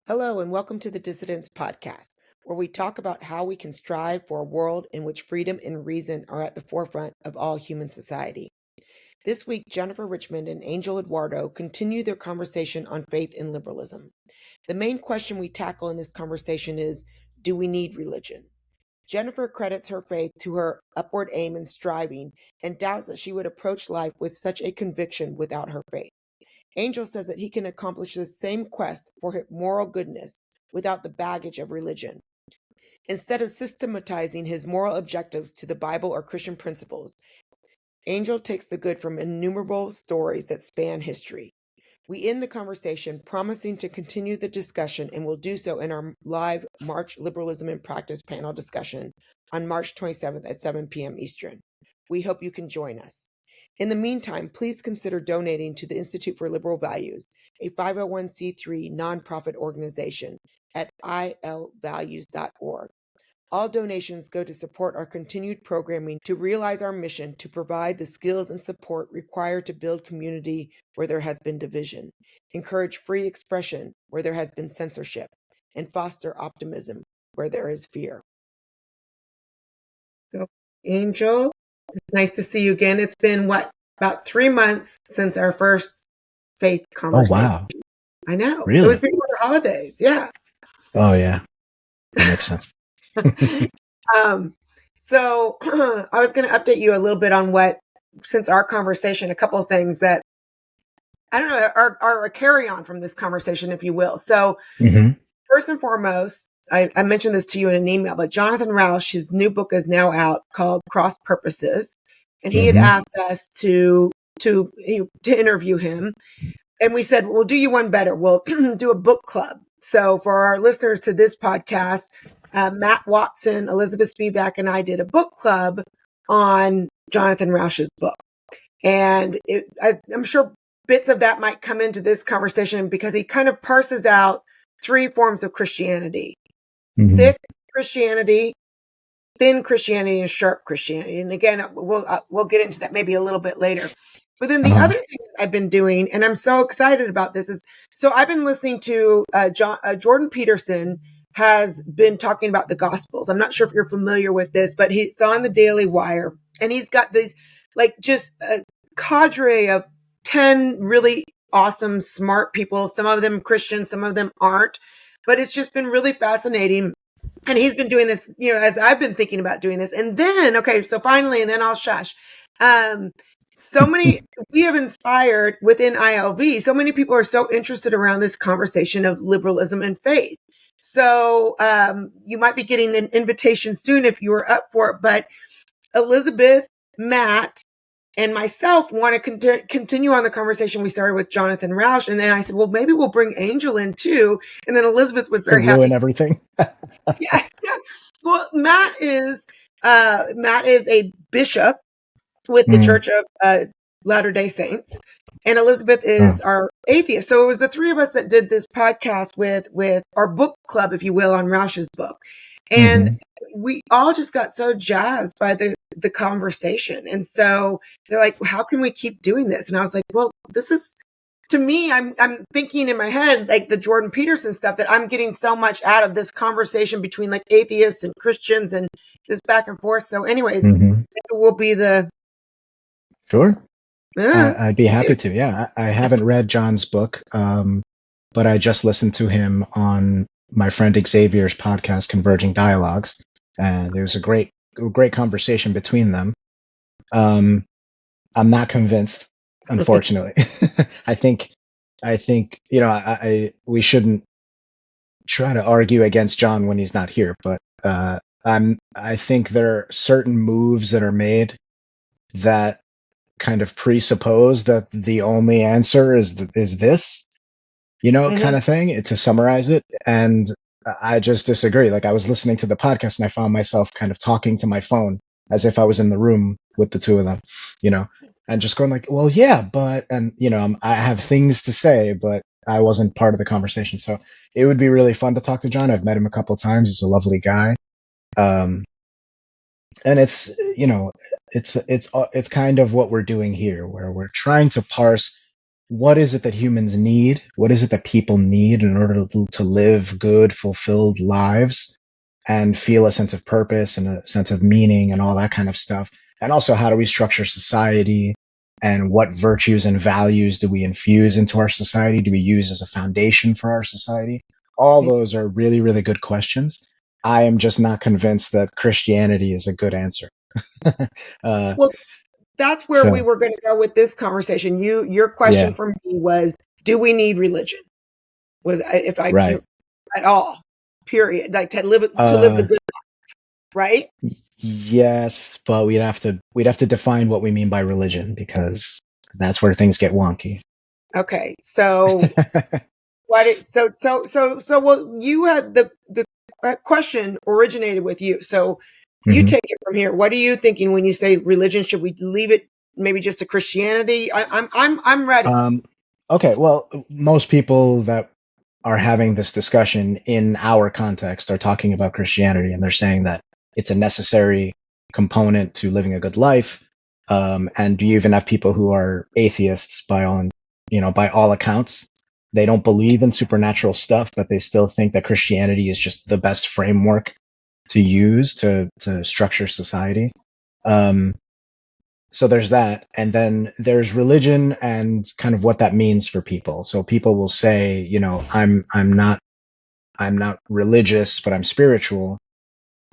Hello, and welcome to the Dissidents Podcast, where we talk about how we can strive for a world in which freedom and reason are at the forefront of all human society. This week, Jennifer Richmond and Angel Eduardo continue their conversation on faith and liberalism. The main question we tackle in this conversation is, do we need religion? Jennifer credits her faith to her upward aim and striving and doubts that she would approach life with such a conviction without her faith. Angel says that he can accomplish the same quest for moral goodness without the baggage of religion. Instead of systematizing his moral objectives to the Bible or Christian principles, Angel takes the good from innumerable stories that span history. We end the conversation promising to continue the discussion, and will do so in our live March Liberalism and Practice panel discussion on March 27th at 7 p.m. Eastern. We hope you can join us. In the meantime, please consider donating to the Institute for Liberal Values, a 501c3 nonprofit organization, at ilvalues.org. All donations go to support our continued programming to realize our mission to provide the skills and support required to build community where there has been division, encourage free expression where there has been censorship, and foster optimism where there is fear. So, Angel, it's nice to see you again. It's been, about 3 months since our first faith conversation. Oh, wow. I know. Really? It was before the holidays. Yeah. Oh, yeah. That makes sense. So I was going to update you a little bit on since our conversation, a couple of things that, I don't know, are a carry on from this conversation, if you will. So First and foremost, I mentioned this to you in an email, but Jonathan Rauch, his new book is now out called Cross Purposes. And he had asked us to interview him. And we said, we'll do you one better. We'll do a book club. So for our listeners to this podcast, Matt Watson, Elizabeth Spivak, and I did a book club on Jonathan Rauch's book. And I'm sure bits of that might come into this conversation because he kind of parses out three forms of Christianity: thick Christianity, thin Christianity, and sharp Christianity. And again, we'll get into that maybe a little bit later. But then the other thing that I've been doing, and I'm so excited about this, is so I've been listening to Jordan Peterson has been talking about the Gospels. I'm not sure if you're familiar with this, but he's on the Daily Wire, and he's got these just a cadre of 10 really awesome, smart people. Some of them Christian, some of them aren't, but it's just been really fascinating. And he's been doing this, as I've been thinking about doing this. And then, so finally, and then I'll shush. So many, we have inspired within ILV. So many people are so interested around this conversation of liberalism and faith. So you might be getting an invitation soon if you are up for it. But Elizabeth, Matt, and myself want to continue on the conversation we started with Jonathan Rauch. And then I said, well, maybe we'll bring Angel in too. And then Elizabeth was very happy. Ruin everything. Yeah. Well, Matt is a bishop with the Church of Latter-day Saints, and Elizabeth is our atheist. So it was the three of us that did this podcast with our book club, if you will, on Rauch's book. And we all just got so jazzed by the conversation. And so they're like, how can we keep doing this? And I was like, well, this is, to me, I'm thinking in my head, like the Jordan Peterson stuff, that I'm getting so much out of this conversation between like atheists and Christians and this back and forth. So anyways, it will be the... Sure. I'd be happy to. Yeah. I haven't read John's book, but I just listened to him on my friend Xavier's podcast, Converging Dialogues. And there was a great conversation between them. I'm not convinced, unfortunately. I think we shouldn't try to argue against John when he's not here, but I think there are certain moves that are made that kind of presuppose that the only answer is this, kind of thing, to summarize it. And I just disagree. Like, I was listening to the podcast and I found myself kind of talking to my phone as if I was in the room with the two of them, and just going like, well, yeah, but, and, I have things to say, but I wasn't part of the conversation. So it would be really fun to talk to John. I've met him a couple of times. He's a lovely guy. And it's, it's kind of what we're doing here, where we're trying to parse what is it that humans need? What is it that people need in order to live good, fulfilled lives and feel a sense of purpose and a sense of meaning and all that kind of stuff? And also, how do we structure society? And what virtues and values do we infuse into our society? Do we use as a foundation for our society? All those are really, really good questions. I am just not convinced that Christianity is a good answer. Well, that's where we were going to go with this conversation. Your question for me was, do we need religion? Was if I right. At all, period. Like to live the good life, right? Yes, but we'd have to define what we mean by religion, because that's where things get wonky. Okay, so well, you had the question originated with you, so you take it from here. What are you thinking when you say religion? Should we leave it maybe just to Christianity? I'm ready. Okay, well, most people that are having this discussion in our context are talking about Christianity, and they're saying that it's a necessary component to living a good life. And you even have people who are atheists by all accounts. They don't believe in supernatural stuff, but they still think that Christianity is just the best framework to use to structure society. So there's that. And then there's religion and kind of what that means for people. So people will say, I'm not religious, but I'm spiritual.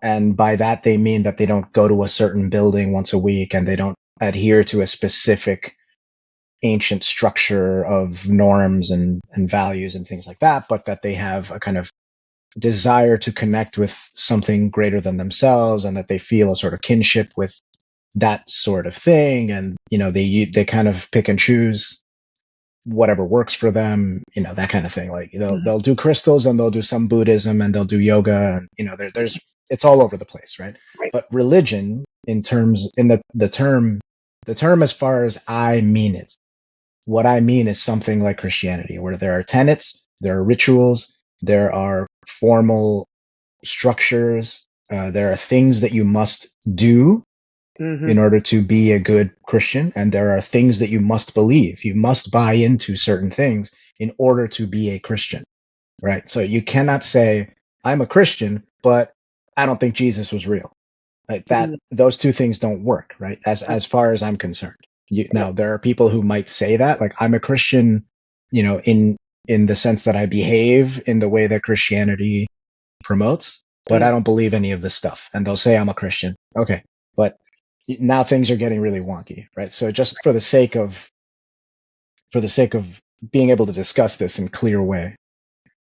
And by that, they mean that they don't go to a certain building once a week and they don't adhere to a specific ancient structure of norms and values and things like that, but that they have a kind of desire to connect with something greater than themselves, and that they feel a sort of kinship with that sort of thing. And, they kind of pick and choose whatever works for them, that kind of thing. Like they'll do crystals, and they'll do some Buddhism, and they'll do yoga, and there's it's all over the place, right? But religion, in the term as far as I mean it, what I mean is something like Christianity, where there are tenets, there are rituals, there are formal structures, there are things that you must do in order to be a good Christian, and there are things that you must believe. You must buy into certain things in order to be a Christian, right? So you cannot say, I'm a Christian, but I don't think Jesus was real. Like that, those two things don't work, right? As far as I'm concerned. Now, there are people who might say that, like, I'm a Christian, in the sense that I behave in the way that Christianity promotes, but I don't believe any of this stuff. And they'll say I'm a Christian. Okay. But now things are getting really wonky, right? So just for the sake of being able to discuss this in a clear way,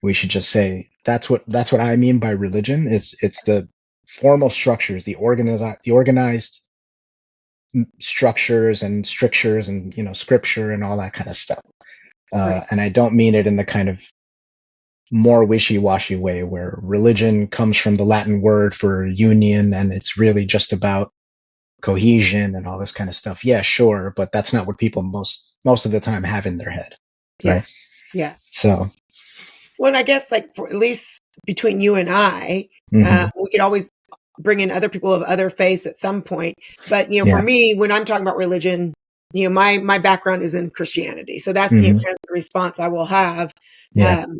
we should just say that's what I mean by religion. It's the formal structures, the organized structures and strictures and scripture and all that kind of stuff. And I don't mean it in the kind of more wishy-washy way where religion comes from the Latin word for union, and it's really just about cohesion and all this kind of stuff. Yeah, sure, but that's not what people most of the time have in their head, right? Yeah. So, well, I guess like for at least between you and I, we could always bring in other people of other faiths at some point. But for me, when I'm talking about religion, my background is in Christianity, so that's kind of the response I will have.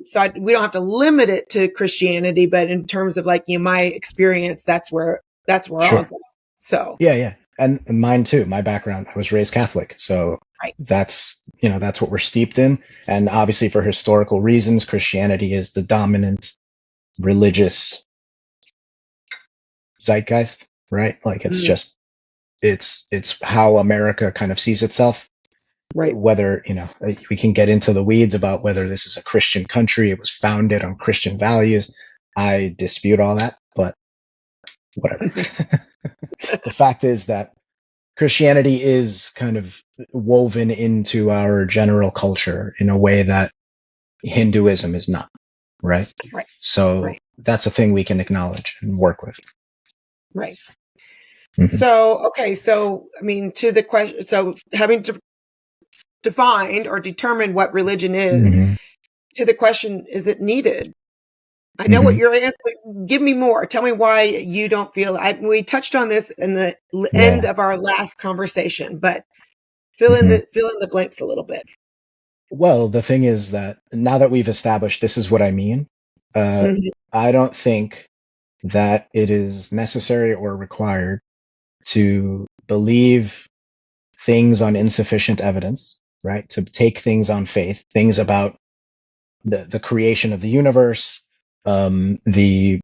So we don't have to limit it to Christianity, but in terms of like my experience, that's where I'll go. So yeah, and mine too. My background, I was raised Catholic, so that's that's what we're steeped in. And obviously, for historical reasons, Christianity is the dominant religious zeitgeist, right? Like it's just it's how America kind of sees itself. Right. Whether we can get into the weeds about whether this is a Christian country, it was founded on Christian values. I dispute all that, but whatever. The fact is that Christianity is kind of woven into our general culture in a way that Hinduism is not, right? So that's a thing we can acknowledge and work with. Right. So, okay. So, I mean, to the question, so having defined or determined what religion is, to the question, is it needed? I know what your answer. Give me more. Tell me why you don't feel. We touched on this in the end of our last conversation, but fill in the blanks a little bit. Well, the thing is that now that we've established this is what I mean, I don't think that it is necessary or required to believe things on insufficient evidence, right? To take things on faith, things about the creation of the universe, the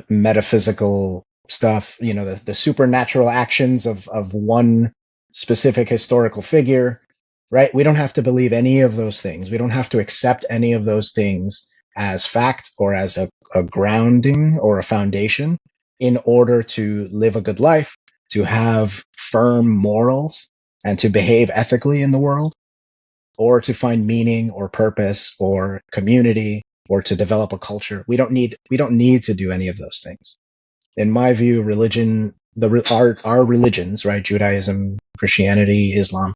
metaphysical stuff, the supernatural actions of one specific historical figure, right? We don't have to believe any of those things. We don't have to accept any of those things as fact or as a grounding or a foundation in order to live a good life, to have firm morals, and to behave ethically in the world, or to find meaning or purpose or community or to develop a culture. We don't need to do any of those things. In my view, religion, our religions, right, Judaism, Christianity, Islam,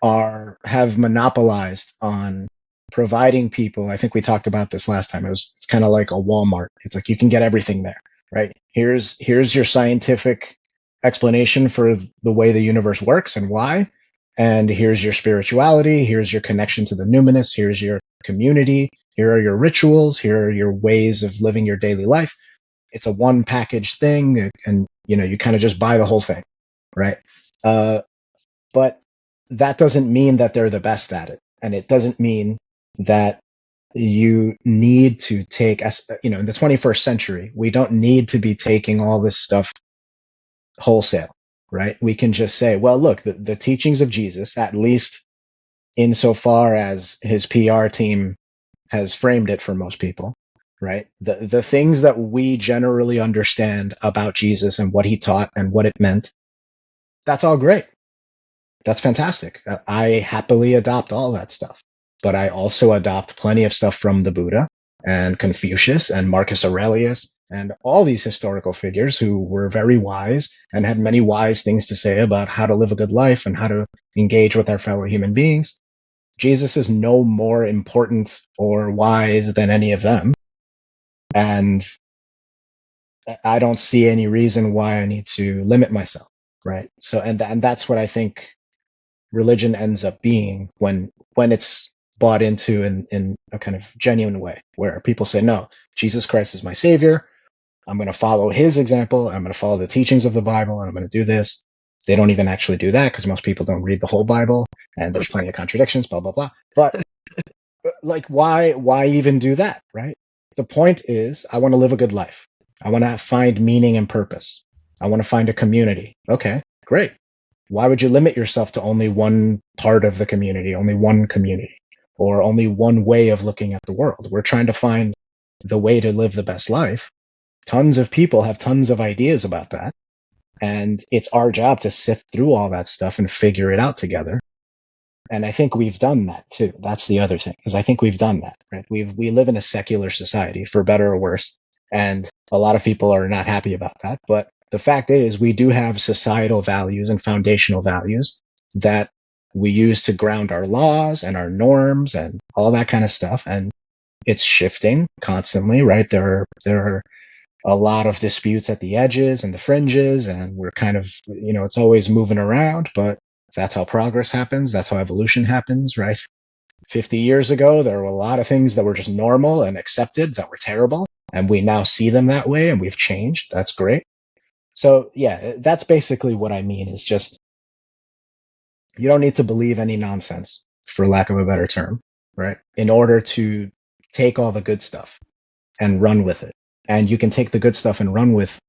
have monopolized on providing people. I think we talked about this last time. It's kind of like a Walmart. It's like you can get everything there, right? Here's your scientific explanation for the way the universe works and why. And here's your spirituality. Here's your connection to the numinous. Here's your community. Here are your rituals. Here are your ways of living your daily life. It's a one package thing, and you kind of just buy the whole thing, right? But that doesn't mean that they're the best at it, and it doesn't mean that you need to take, in the 21st century, we don't need to be taking all this stuff wholesale, right? We can just say, well, look, the teachings of Jesus, at least insofar as his PR team has framed it for most people, right? The things that we generally understand about Jesus and what he taught and what it meant, that's all great. That's fantastic. I happily adopt all that stuff. But I also adopt plenty of stuff from the Buddha and Confucius and Marcus Aurelius and all these historical figures who were very wise and had many wise things to say about how to live a good life and how to engage with our fellow human beings. Jesus is no more important or wise than any of them. And I don't see any reason why I need to limit myself, right? So, and that's what I think religion ends up being when it's bought into in a kind of genuine way, where people say, no, Jesus Christ is my savior. I'm going to follow his example. I'm going to follow the teachings of the Bible, and I'm going to do this. They don't even actually do that because most people don't read the whole Bible, and there's plenty of contradictions, blah, blah, blah. But like, why even do that, right? The point is, I want to live a good life. I want to find meaning and purpose. I want to find a community. Okay, great. Why would you limit yourself to only one part of the community, only one community, or only one way of looking at the world? We're trying to find the way to live the best life. Tons of people have tons of ideas about that. And it's our job to sift through all that stuff and figure it out together. And I think we've done that too. That's the other thing, is I think we've done that, right? We live in a secular society, for better or worse. And a lot of people are not happy about that. But the fact is, we do have societal values and foundational values that we use to ground our laws and our norms and all that kind of stuff. And it's shifting constantly, right? There are a lot of disputes at the edges and the fringes, and we're kind of, it's always moving around, but that's how progress happens. That's how evolution happens, right? 50 years ago, there were a lot of things that were just normal and accepted that were terrible, and we now see them that way, and we've changed. That's great. So yeah, that's basically what I mean, is just, you don't need to believe any nonsense, for lack of a better term, right? In order to take all the good stuff and run with it. And you can take the good stuff and run with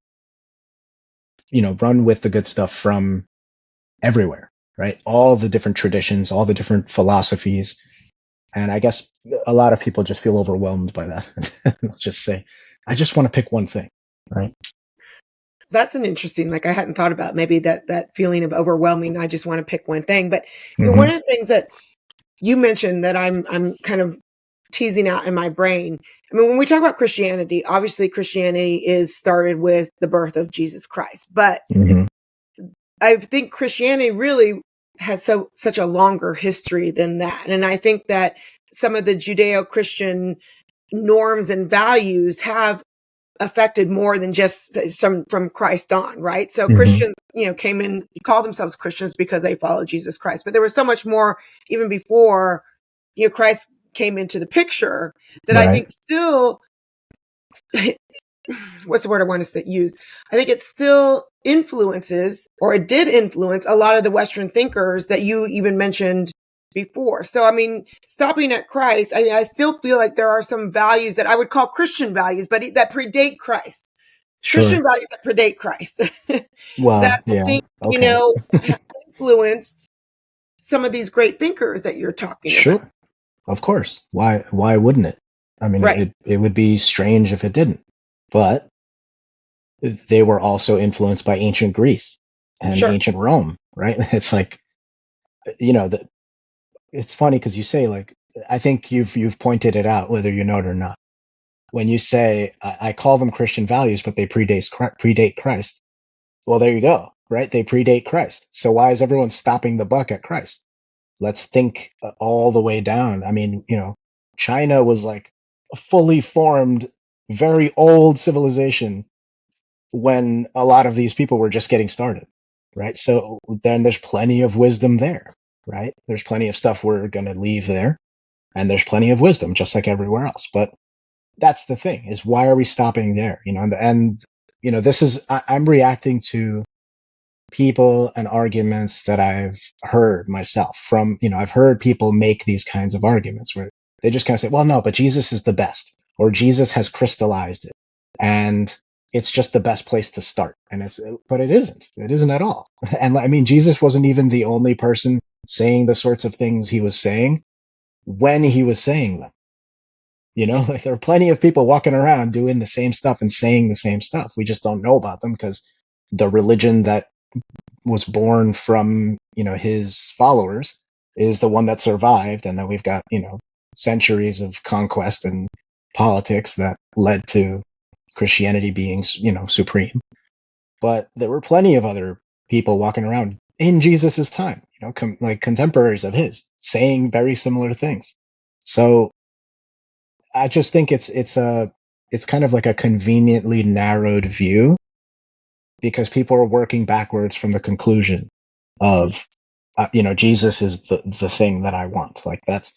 the good stuff from everywhere, right? All the different traditions, all the different philosophies. And I guess a lot of people just feel overwhelmed by that. They'll just say, I just want to pick one thing, right? That's an interesting, I hadn't thought about maybe that feeling of overwhelming. I just want to pick one thing. But one of the things that you mentioned that I'm kind of teasing out in my brain. I mean, when we talk about Christianity, obviously Christianity is started with the birth of Jesus Christ, but I think Christianity really has such a longer history than that. And I think that some of the Judeo-Christian norms and values have affected more than just some from Christ on, right? So Christians, came in, call themselves Christians because they follow Jesus Christ, but there was so much more even before Christ came into the picture, that Right. I think still, what's the word I want to use? I think it still influences, or it did influence, a lot of the Western thinkers that you even mentioned before. So, I mean, stopping at Christ, I still feel like there are some values that I would call Christian values, but that predate Christ. Sure. Christian values that predate Christ. Well, that I yeah. think, Okay. have influenced some of these great thinkers that you're talking about. Sure. Of course. Why wouldn't it? I mean, Right. it would be strange if it didn't. But they were also influenced by ancient Greece and Sure. ancient Rome, right? It's like, that it's funny because you say, like, I think you've pointed it out, whether you know it or not. When you say, I call them Christian values, but they predate Christ. Well, there you go, right? They predate Christ. So why is everyone stopping the buck at Christ? Let's think all the way down. I mean, China was like a fully formed, very old civilization when a lot of these people were just getting started, right? So then there's plenty of wisdom there, right? There's plenty of stuff we're going to leave there, and there's plenty of wisdom just like everywhere else. But that's the thing, is why are we stopping there? This is, I'm reacting to people and arguments that I've heard myself from, I've heard people make these kinds of arguments where they just kind of say, well, no, but Jesus is the best, or Jesus has crystallized it, and it's just the best place to start. But it isn't. It isn't at all. And I mean, Jesus wasn't even the only person saying the sorts of things he was saying when he was saying them. Like there are plenty of people walking around doing the same stuff and saying the same stuff. We just don't know about them because the religion that was born from, his followers is the one that survived. And then we've got, centuries of conquest and politics that led to Christianity being, supreme. But there were plenty of other people walking around in Jesus's time, like contemporaries of his, saying very similar things. So I just think it's kind of like a conveniently narrowed view, because people are working backwards from the conclusion of, Jesus is the thing that I want. Like that's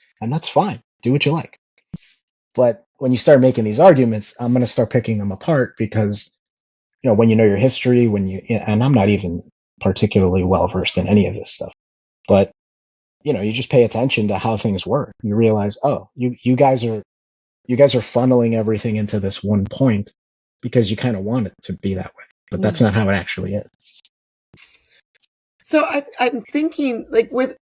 fine. Do what you like. But when you start making these arguments, I'm going to start picking them apart because, when you know your history, and I'm not even particularly well versed in any of this stuff, but, you just pay attention to how things work. You realize, oh, you guys are funneling everything into this one point because you kind of want it to be that way, but that's not how it actually is. So I'm thinking, like, with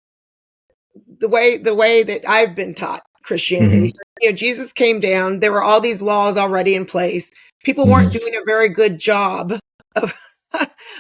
the way that I've been taught Christianity. Mm-hmm. So, Jesus came down. There were all these laws already in place. People weren't doing a very good job of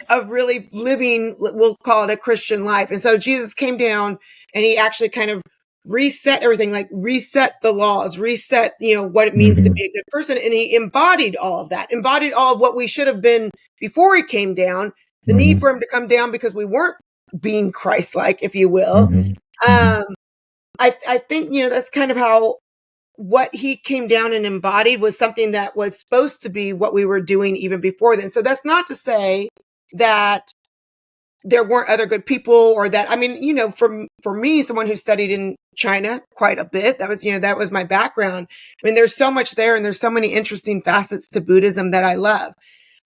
of really living, we'll call it a Christian life. And so Jesus came down and he actually kind of reset everything, like reset the laws, reset, what it means to be a good person. And he embodied all of that, embodied all of what we should have been before he came down, the need for him to come down because we weren't being Christ-like, if you will. I think, that's kind of how what he came down and embodied was something that was supposed to be what we were doing even before then. So that's not to say that there weren't other good people, or that, I mean, for me, someone who studied in China quite a bit, that was my background. I mean, there's so much there, and there's so many interesting facets to Buddhism that I love.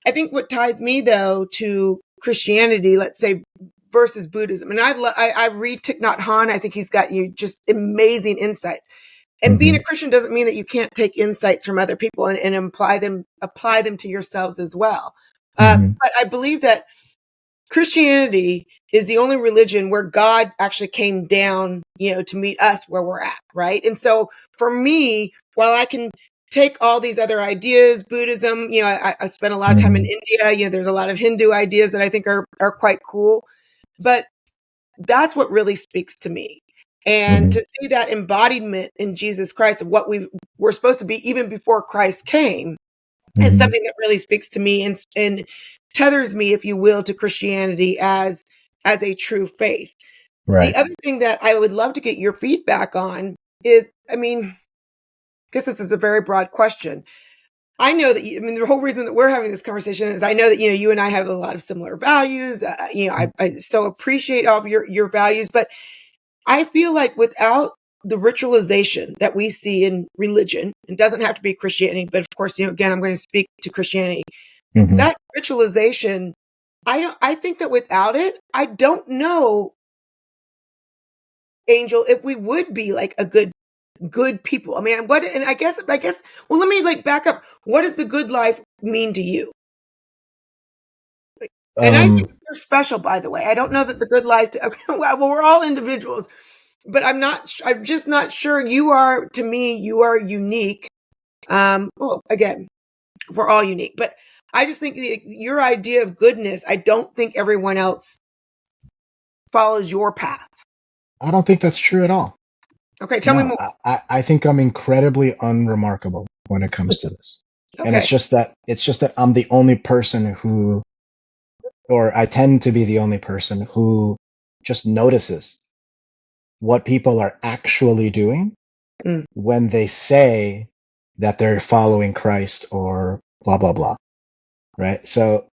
I think what ties me though to Christianity, let's say, versus Buddhism, and I read Thich Nhat Hanh. I think he's got just amazing insights. And being a Christian doesn't mean that you can't take insights from other people and apply them to yourselves as well. But I believe that Christianity is the only religion where God actually came down, to meet us where we're at, right? And so for me, while I can take all these other ideas, Buddhism, I spent a lot of time in India, there's a lot of Hindu ideas that I think are quite cool, but that's what really speaks to me. And to see that embodiment in Jesus Christ of what we were supposed to be even before Christ came is something that really speaks to me and tethers me, if you will, to Christianity as a true faith. Right. The other thing that I would love to get your feedback on is, I mean, I guess this is a very broad question. I know that the whole reason that we're having this conversation is I know that, you and I have a lot of similar values. I so appreciate all of your values, but I feel like without the ritualization that we see in religion, it doesn't have to be Christianity, but of course, again, I'm going to speak to Christianity. Mm-hmm. That ritualization, I think that without it, I don't know, Angel, if we would be like a good people. I mean, I guess, well, let me back up. What does the good life mean to you? And I think you're special, by the way. I don't know that the good life, well, we're all individuals, but I'm just not sure you are, to me, you are unique. Well, again, we're all unique, but I just think your idea of goodness, I don't think everyone else follows your path. I don't think that's true at all. Okay, tell me more. I think I'm incredibly unremarkable when it comes to this. Okay. And it's just that I'm the only person or I tend to be the only person who just notices what people are actually doing when they say that they're following Christ or blah, blah, blah. Right? So,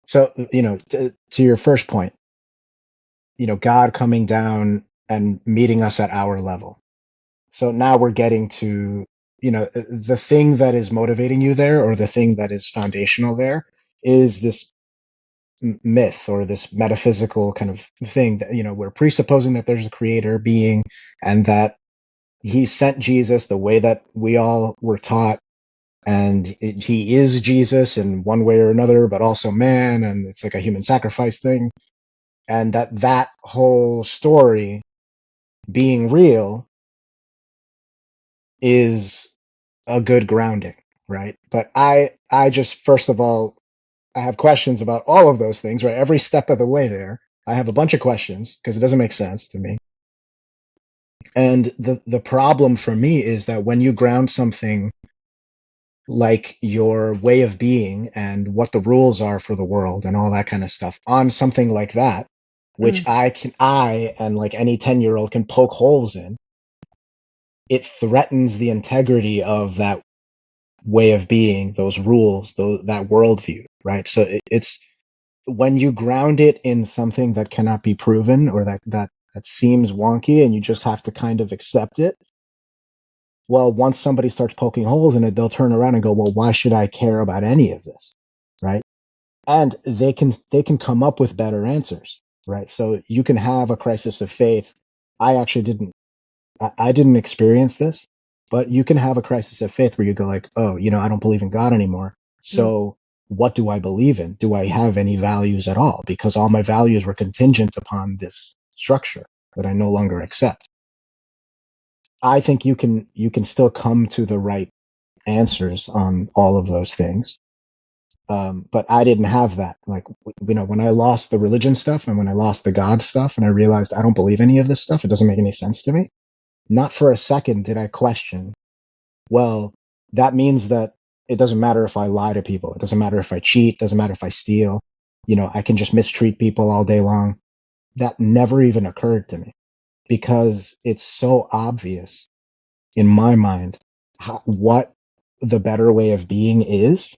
to your first point, God coming down and meeting us at our level. So now we're getting to, the thing that is motivating you there, or the thing that is foundational there, is this myth or this metaphysical kind of thing that, we're presupposing that there's a creator being and that he sent Jesus the way that we all were taught. And he is Jesus in one way or another, but also man. And it's like a human sacrifice thing. And that whole story being real is a good grounding, right? But I just, first of all, I have questions about all of those things, right? Every step of the way there, I have a bunch of questions because it doesn't make sense to me. And the problem for me is that when you ground something like your way of being and what the rules are for the world and all that kind of stuff on something like that, which I and like any 10-year-old can poke holes in, it threatens the integrity of that way of being, those rules, that worldview, right? So it's when you ground it in something that cannot be proven or that seems wonky and you just have to kind of accept it. Well, once somebody starts poking holes in it, they'll turn around and go, well, why should I care about any of this? Right. And they can come up with better answers. Right. So you can have a crisis of faith. I actually didn't experience this, but you can have a crisis of faith where you go like, oh, I don't believe in God anymore. So what do I believe in? Do I have any values at all? Because all my values were contingent upon this structure that I no longer accept. I think you can still come to the right answers on all of those things. But I didn't have that. Like, when I lost the religion stuff and when I lost the God stuff and I realized I don't believe any of this stuff, it doesn't make any sense to me. Not for a second did I question, well, that means that it doesn't matter if I lie to people. It doesn't matter if I cheat. It doesn't matter if I steal. I can just mistreat people all day long. That never even occurred to me because it's so obvious in my mind what the better way of being is,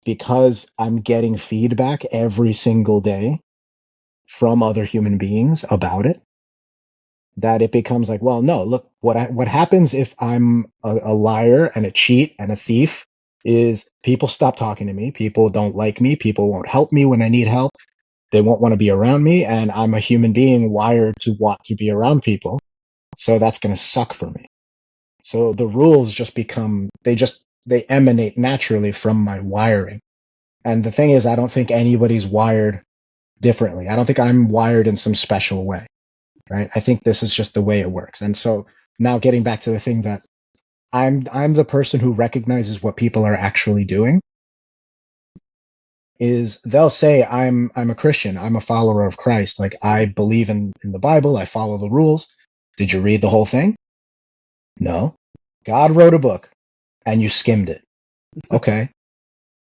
because I'm getting feedback every single day from other human beings about it, that it becomes like, well, no, look, what happens if I'm a liar and a cheat and a thief is people stop talking to me. People don't like me. People won't help me when I need help. They won't want to be around me. And I'm a human being wired to want to be around people. So that's going to suck for me. So the rules just become, they emanate naturally from my wiring. And the thing is, I don't think anybody's wired differently. I don't think I'm wired in some special way. Right? I think this is just the way it works. And so now getting back to the thing that I'm the person who recognizes what people are actually doing, is they'll say I'm a Christian, I'm a follower of Christ, like I believe in the Bible, I follow the rules. Did you read the whole thing? No. God wrote a book and you skimmed it. Okay.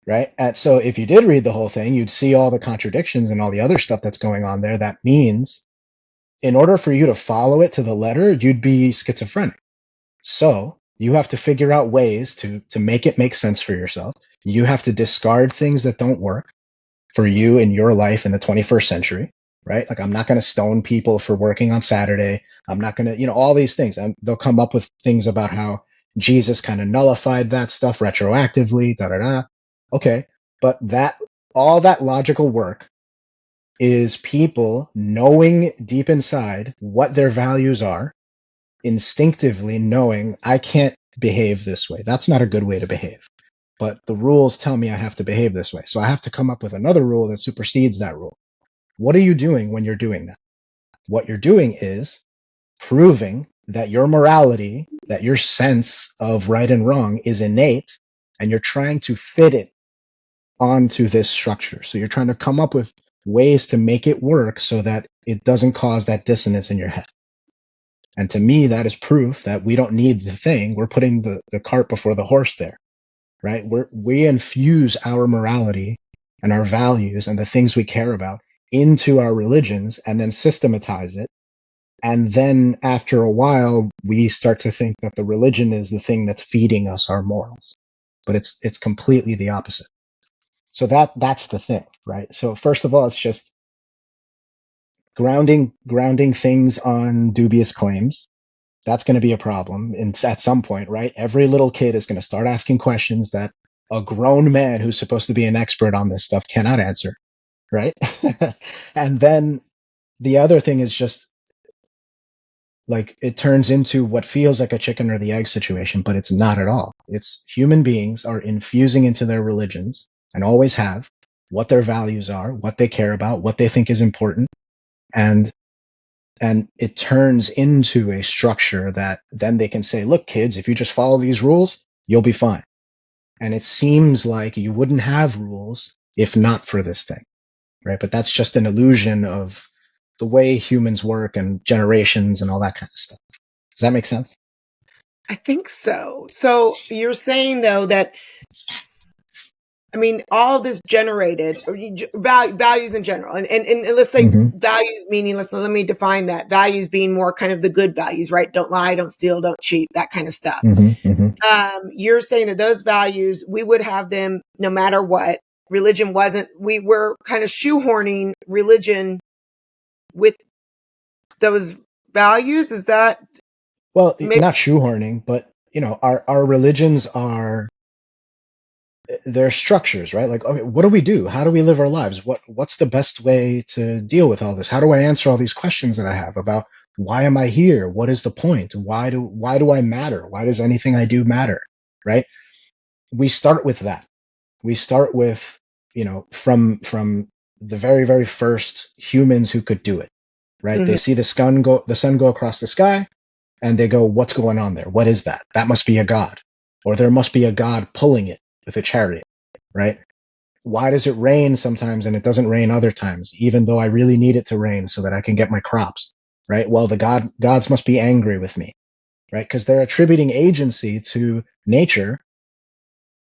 Right? And so if you did read the whole thing, you'd see all the contradictions and all the other stuff that's going on there. That means in order for you to follow it to the letter, you'd be schizophrenic. So you have to figure out ways to make it make sense for yourself. You have to discard things that don't work for you in your life in the 21st century. right? Like I'm not going to stone people for working on Saturday. I'm not going to, all these things. And they'll come up with things about how Jesus kind of nullified that stuff retroactively, da da da. Okay. But all that logical work is people knowing deep inside what their values are, instinctively knowing I can't behave this way. That's not a good way to behave. But the rules tell me I have to behave this way. So I have to come up with another rule that supersedes that rule. What are you doing when you're doing that? What you're doing is proving that your morality, that your sense of right and wrong is innate, and you're trying to fit it onto this structure. So you're trying to come up with ways to make it work so that it doesn't cause that dissonance in your head. And to me, that is proof that we don't need the thing. We're putting the cart before the horse there, right? We infuse our morality and our values and the things we care about into our religions and then systematize it. And then after a while, we start to think that the religion is the thing that's feeding us our morals. But it's completely the opposite. So that's the thing, right? So first of all, it's just grounding things on dubious claims. That's going to be a problem at some point, right? Every little kid is going to start asking questions that a grown man who's supposed to be an expert on this stuff cannot answer, right? And then the other thing is just like it turns into what feels like a chicken or the egg situation, but it's not at all. It's human beings are infusing into their religions and always have what their values are, what they care about, what they think is important. And it turns into a structure that then they can say, look, kids, if you just follow these rules, you'll be fine. And it seems like you wouldn't have rules if not for this thing, right? But that's just an illusion of the way humans work and generations and all that kind of stuff. Does that make sense? I think so. So you're saying, though, that, I mean, all this generated values in general, and let's say values meaning, let me define that. Values being more kind of the good values, right? Don't lie, don't steal, don't cheat, that kind of stuff. You're saying that those values, we would have them no matter what. Religion wasn't, we were kind of shoehorning religion with those values. Is that? Well, not shoehorning, but our religions are, they're structures, right? Like, okay, what do we do? How do we live our lives? What's the best way to deal with all this? How do I answer all these questions that I have about why am I here? What is the point? Why do I matter? Why does anything I do matter? Right? We start with that. We start with, from the very, very first humans who could do it, right? They see the sun go across the sky and they go, what's going on there? What is that? That must be a god, or there must be a god pulling it with a chariot, right? Why does it rain sometimes and it doesn't rain other times, even though I really need it to rain so that I can get my crops, right? Well, the gods must be angry with me, right? Because they're attributing agency to nature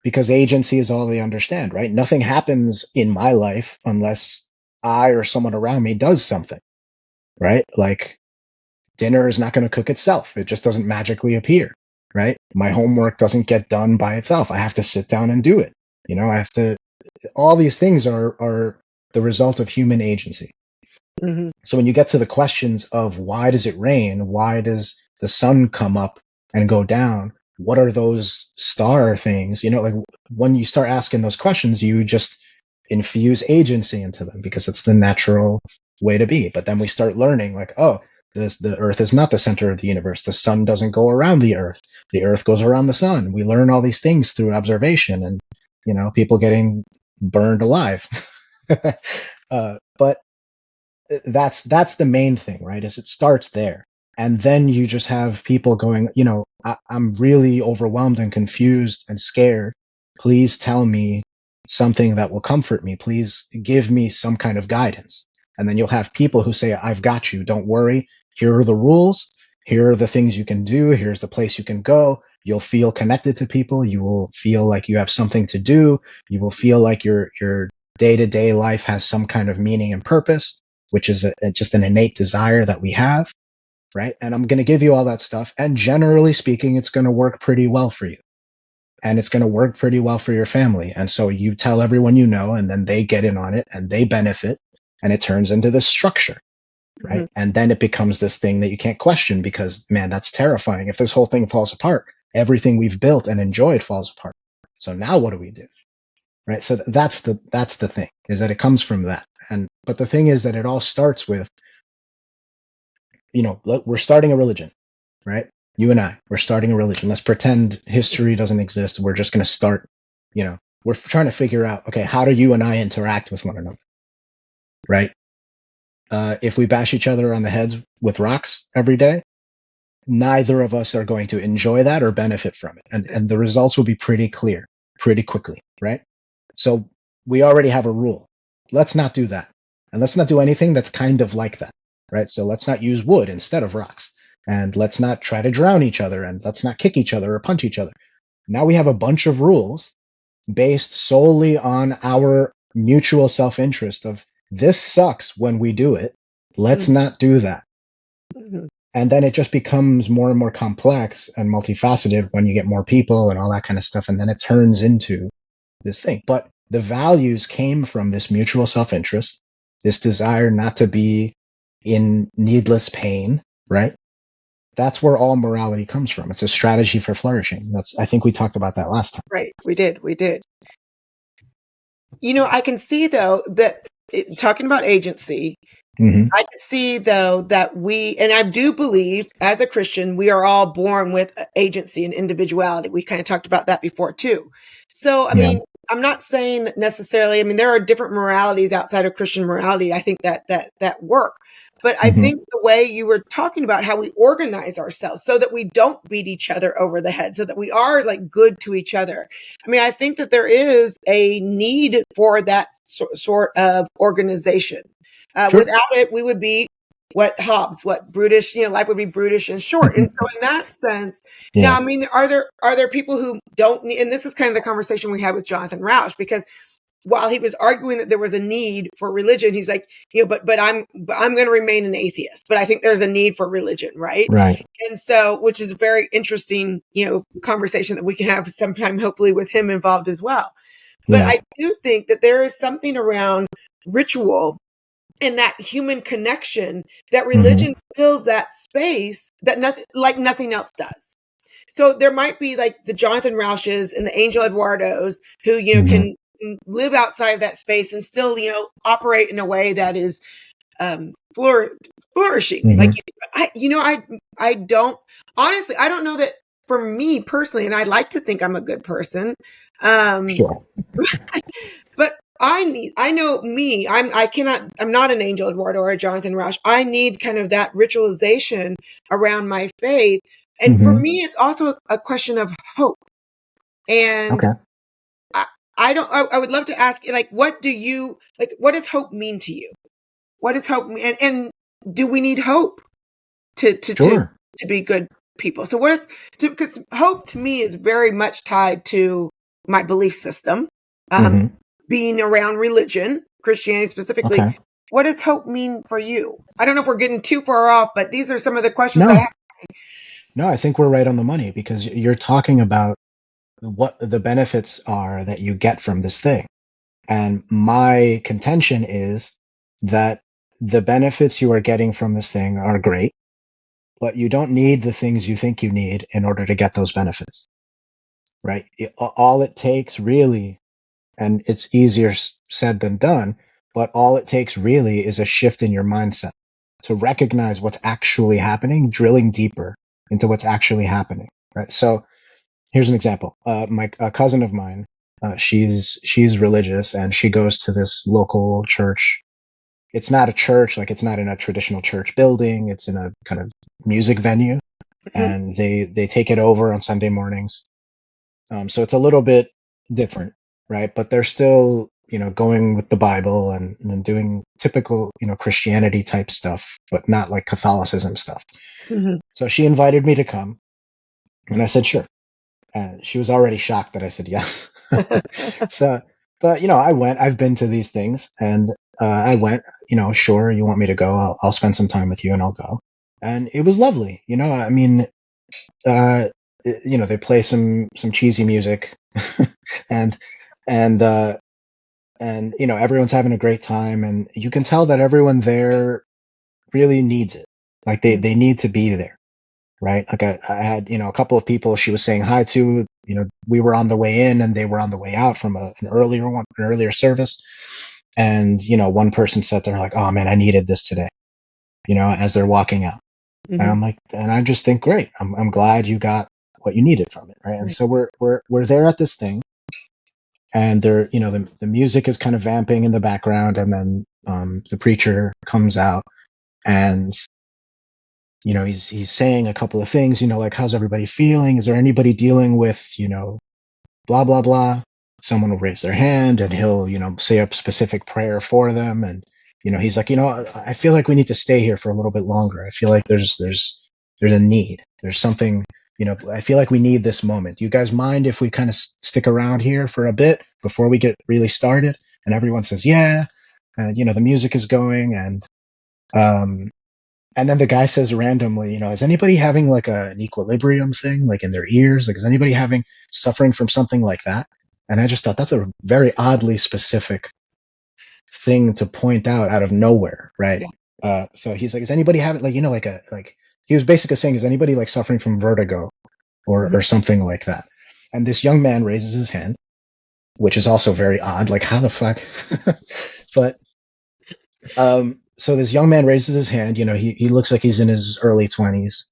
because agency is all they understand, right? Nothing happens in my life unless I or someone around me does something, right? Like dinner is not going to cook itself. It just doesn't magically appear, right? My homework doesn't get done by itself. I have to sit down and do it. All these things are the result of human agency. So when you get to the questions of why does it rain? Why does the sun come up and go down? What are those star things? Like when you start asking those questions, you just infuse agency into them because it's the natural way to be. But then we start learning like, oh, the earth is not the center of the universe. The sun doesn't go around the earth. The earth goes around the sun. We learn all these things through observation and, people getting burned alive. But that's the main thing, right? Is it starts there. And then you just have people going, I'm really overwhelmed and confused and scared. Please tell me something that will comfort me. Please give me some kind of guidance. And then you'll have people who say, I've got you. Don't worry. Here are the rules. Here are the things you can do. Here's the place you can go. You'll feel connected to people. You will feel like you have something to do. You will feel like your day-to-day life has some kind of meaning and purpose, which is just an innate desire that we have, right? And I'm going to give you all that stuff. And generally speaking, it's going to work pretty well for you. And it's going to work pretty well for your family. And so you tell everyone you know, and then they get in on it and they benefit. and it turns into this structure, right? Mm-hmm. And then it becomes this thing that you can't question because, man, that's terrifying. If this whole thing falls apart, everything we've built and enjoyed falls apart. So now what do we do? Right? So that's the thing, is that it comes from that. But the thing is that it all starts with, we're starting a religion, right? You and we're starting a religion. Let's pretend history doesn't exist. We're just going to start, we're trying to figure out, okay, how do you and I interact with one another, right? If we bash each other on the heads with rocks every day, neither of us are going to enjoy that or benefit from it. And the results will be pretty clear pretty quickly, right? So we already have a rule. Let's not do that. And let's not do anything that's kind of like that, right? So let's not use wood instead of rocks. And let's not try to drown each other, and let's not kick each other or punch each other. Now we have a bunch of rules based solely on our mutual self-interest of this sucks when we do it. Let's not do that. Mm-hmm. And then it just becomes more and more complex and multifaceted when you get more people and all that kind of stuff. And then it turns into this thing. But the values came from this mutual self-interest, this desire not to be in needless pain, right? That's where all morality comes from. It's a strategy for flourishing. I think we talked about that last time. Right. We did. I can see, though, that talking about agency, mm-hmm. I can see, though, that and I do believe as a Christian, we are all born with agency and individuality. We kind of talked about that before, too. So, I mean, I'm not saying that necessarily, there are different moralities outside of Christian morality. I think that work. But I think the way you were talking about how we organize ourselves so that we don't beat each other over the head, so that we are like good to each other. I think that there is a need for that sort of organization. Sure. Without it, we would be what brutish, life would be brutish and short. And so in that sense, now, are there people who don't need, and this is kind of the conversation we had with Jonathan Rauch, because while he was arguing that there was a need for religion, he's like, but I'm going to remain an atheist, but I think there's a need for religion, right? Right. And so, which is a very interesting, conversation that we can have sometime, hopefully with him involved as well. But I do think that there is something around ritual and that human connection that religion fills that space that nothing else does. So there might be like the Jonathan Rauches and the Angel Eduardos who, can live outside of that space and still, operate in a way that is flourishing. Like, I don't know that for me personally, and I like to think I'm a good person. Sure. But I'm not an Angel Eduardo or a Jonathan Rauch. I need kind of that ritualization around my faith. And for me, it's also a question of hope. And I would love to ask you, like, what does hope mean to you? What does hope mean? And do we need hope to be good people? So because hope to me is very much tied to my belief system, being around religion, Christianity specifically. Okay. What does hope mean for you? I don't know if we're getting too far off, but these are some of the questions I have. No, I think we're right on the money, because you're talking about what the benefits are that you get from this thing. And my contention is that the benefits you are getting from this thing are great, but you don't need the things you think you need in order to get those benefits, right? All it takes really, and it's easier said than done, but all it takes really is a shift in your mindset to recognize what's actually happening, drilling deeper into what's actually happening, right? So here's an example. A cousin of mine, she's religious, and she goes to this local church. It's not a church, like it's not in a traditional church building. It's in a kind of music venue, and they take it over on Sunday mornings. So it's a little bit different, right? But they're still, going with the Bible and doing typical, Christianity type stuff, but not like Catholicism stuff. So she invited me to come, and I said, sure. And she was already shocked that I said yes. So, but, I went. I've been to these things, and I went, sure, you want me to go? I'll spend some time with you, and I'll go. And it was lovely. They play some cheesy music, and and everyone's having a great time, and you can tell that everyone there really needs it. Like they need to be there, right? Like I had a couple of people she was saying hi to. We were on the way in and they were on the way out from an earlier service, and one person said to her like, "Oh man, I needed this today," as they're walking out. And I'm like, and I just think, great. I'm glad you got what you needed from it, right? And so we're there at this thing, and there, the music is kind of vamping in the background, and then the preacher comes out, and he's saying a couple of things, like, how's everybody feeling? Is there anybody dealing with, blah blah blah? Someone will raise their hand, and he'll, say a specific prayer for them, and he's like, I feel like we need to stay here for a little bit longer. I feel like there's a need. There's something, I feel like we need this moment. Do you guys mind if we kind of stick around here for a bit before we get really started? And everyone says, yeah. And, the music is going, and then the guy says randomly, is anybody having like an equilibrium thing, like in their ears? Like, is anybody suffering from something like that? And I just thought that's a very oddly specific thing to point out of nowhere, right? Yeah. So he's like, is anybody having he was basically saying, is anybody like suffering from vertigo or something like that? And this young man raises his hand, which is also very odd. Like, how the fuck? But so this young man raises his hand. He looks like he's in his early 20s.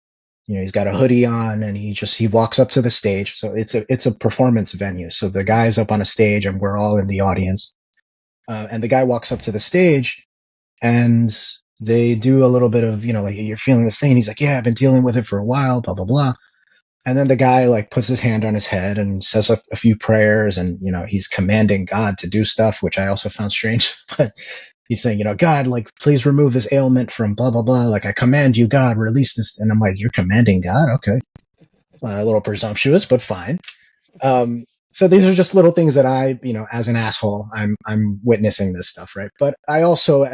He's got a hoodie on, and he walks up to the stage. So it's a performance venue. So the guy's up on a stage, and we're all in the audience. And the guy walks up to the stage, and they do a little bit of, like, you're feeling this thing. And he's like, yeah, I've been dealing with it for a while, blah, blah, blah. And then the guy like puts his hand on his head and says a few prayers, and, he's commanding God to do stuff, which I also found strange. But he's saying, God, like, please remove this ailment from blah, blah, blah. Like, I command you, God, release this. And I'm like, you're commanding God? Okay. Well, a little presumptuous, but fine. So these are just little things that I, as an asshole, I'm witnessing this stuff, right? But I also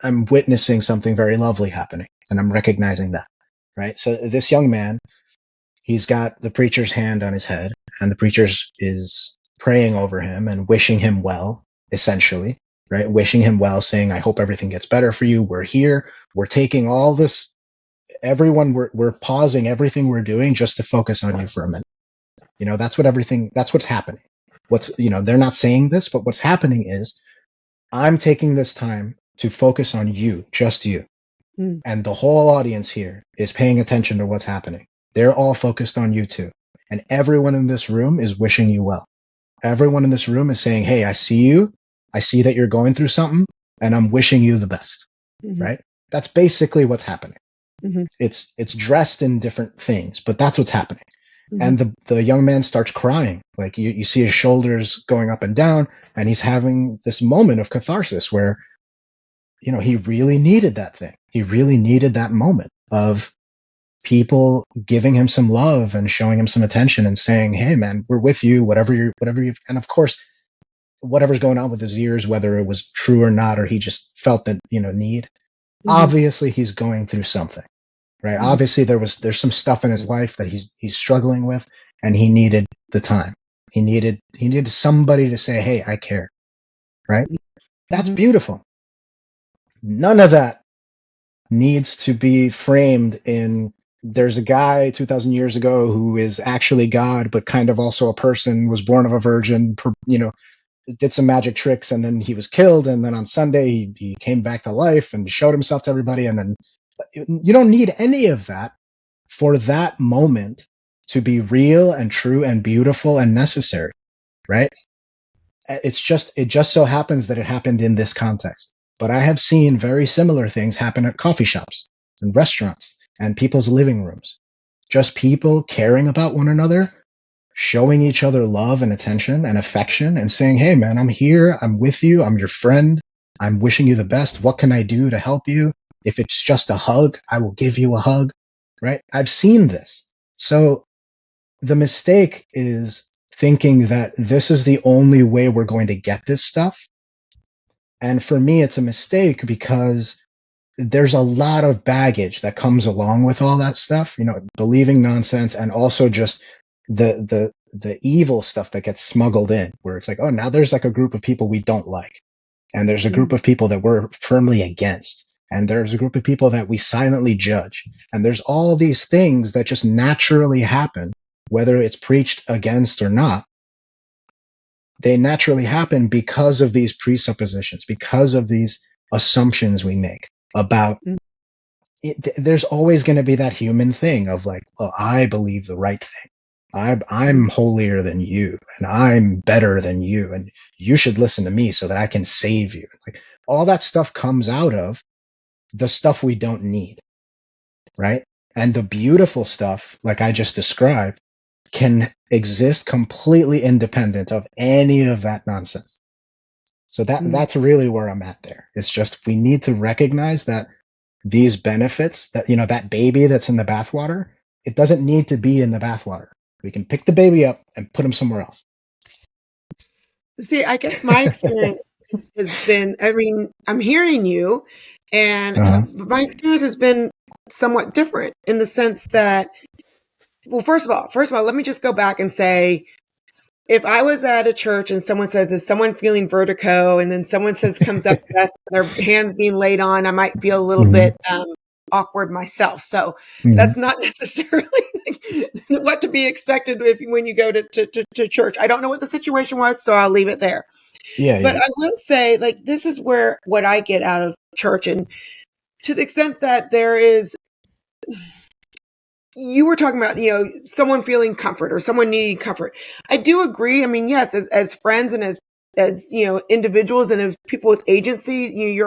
I'm witnessing something very lovely happening, and I'm recognizing that, right? So this young man, he's got the preacher's hand on his head, and the preacher is praying over him and wishing him well, essentially, right? Wishing him well, saying, I hope everything gets better for you. We're here. We're taking all this, everyone, we're pausing everything we're doing just to focus on you for a minute. That's what's happening. They're not saying this, but what's happening is I'm taking this time to focus on you, just you. And the whole audience here is paying attention to what's happening. They're all focused on you too. And everyone in this room is wishing you well. Everyone in this room is saying, hey, I see you. I see that you're going through something, and I'm wishing you the best, right? That's basically what's happening. It's dressed in different things, but that's what's happening. And the young man starts crying. Like you see his shoulders going up and down, and he's having this moment of catharsis where, he really needed that thing. He really needed that moment of people giving him some love and showing him some attention and saying, hey man, we're with you, whatever you've, and of course, whatever's going on with his ears, whether it was true or not, or he just felt that, need, obviously he's going through something. Right. Obviously there's some stuff in his life that he's struggling with, and he needed the time. He needed somebody to say, hey, I care. Right. That's beautiful. None of that needs to be framed in, there's a guy 2,000 years ago who is actually God, but kind of also a person, was born of a virgin, did some magic tricks, and then he was killed. And then on Sunday, he came back to life and showed himself to everybody. And then you don't need any of that for that moment to be real and true and beautiful and necessary, right? It just so happens that it happened in this context. But I have seen very similar things happen at coffee shops and restaurants and people's living rooms. Just people caring about one another, showing each other love and attention and affection, and saying, hey man, I'm here. I'm with you. I'm your friend. I'm wishing you the best. What can I do to help you? If it's just a hug, I will give you a hug, right? I've seen this. So the mistake is thinking that this is the only way we're going to get this stuff. And for me, it's a mistake because there's a lot of baggage that comes along with all that stuff, believing nonsense, and also just the the evil stuff that gets smuggled in, where it's like, oh, now there's like a group of people we don't like, and there's a group of people that we're firmly against, and there's a group of people that we silently judge, and there's all these things that just naturally happen, whether it's preached against or not. They naturally happen because of these presuppositions, because of these assumptions we make about it. There's always going to be that human thing of like, well, I believe the right thing. I'm holier than you, and I'm better than you, and you should listen to me so that I can save you. Like, all that stuff comes out of the stuff we don't need, right? And the beautiful stuff, like I just described, can exist completely independent of any of that nonsense. So that's really where I'm at there. It's just we need to recognize that these benefits, that, you know, that baby that's in the bathwater, it doesn't need to be in the bathwater. We can pick the baby up and put him somewhere else. See, I guess my experience has been, I mean, I'm hearing you, and my experience has been somewhat different in the sense that, well, first of all, let me just go back and say, if I was at a church and someone says, is someone feeling vertigo? And then someone says, comes up to us, their hands being laid on, I might feel a little bit awkward myself. So that's not necessarily what to be expected when you go to church. I don't know what the situation was, so I'll leave it there. But I will say, like, this is where what I get out of church, and to the extent that there is, you were talking about, you know, someone feeling comfort or someone needing comfort. I do agree. I mean, yes, as friends and as you know, individuals and as people with agency,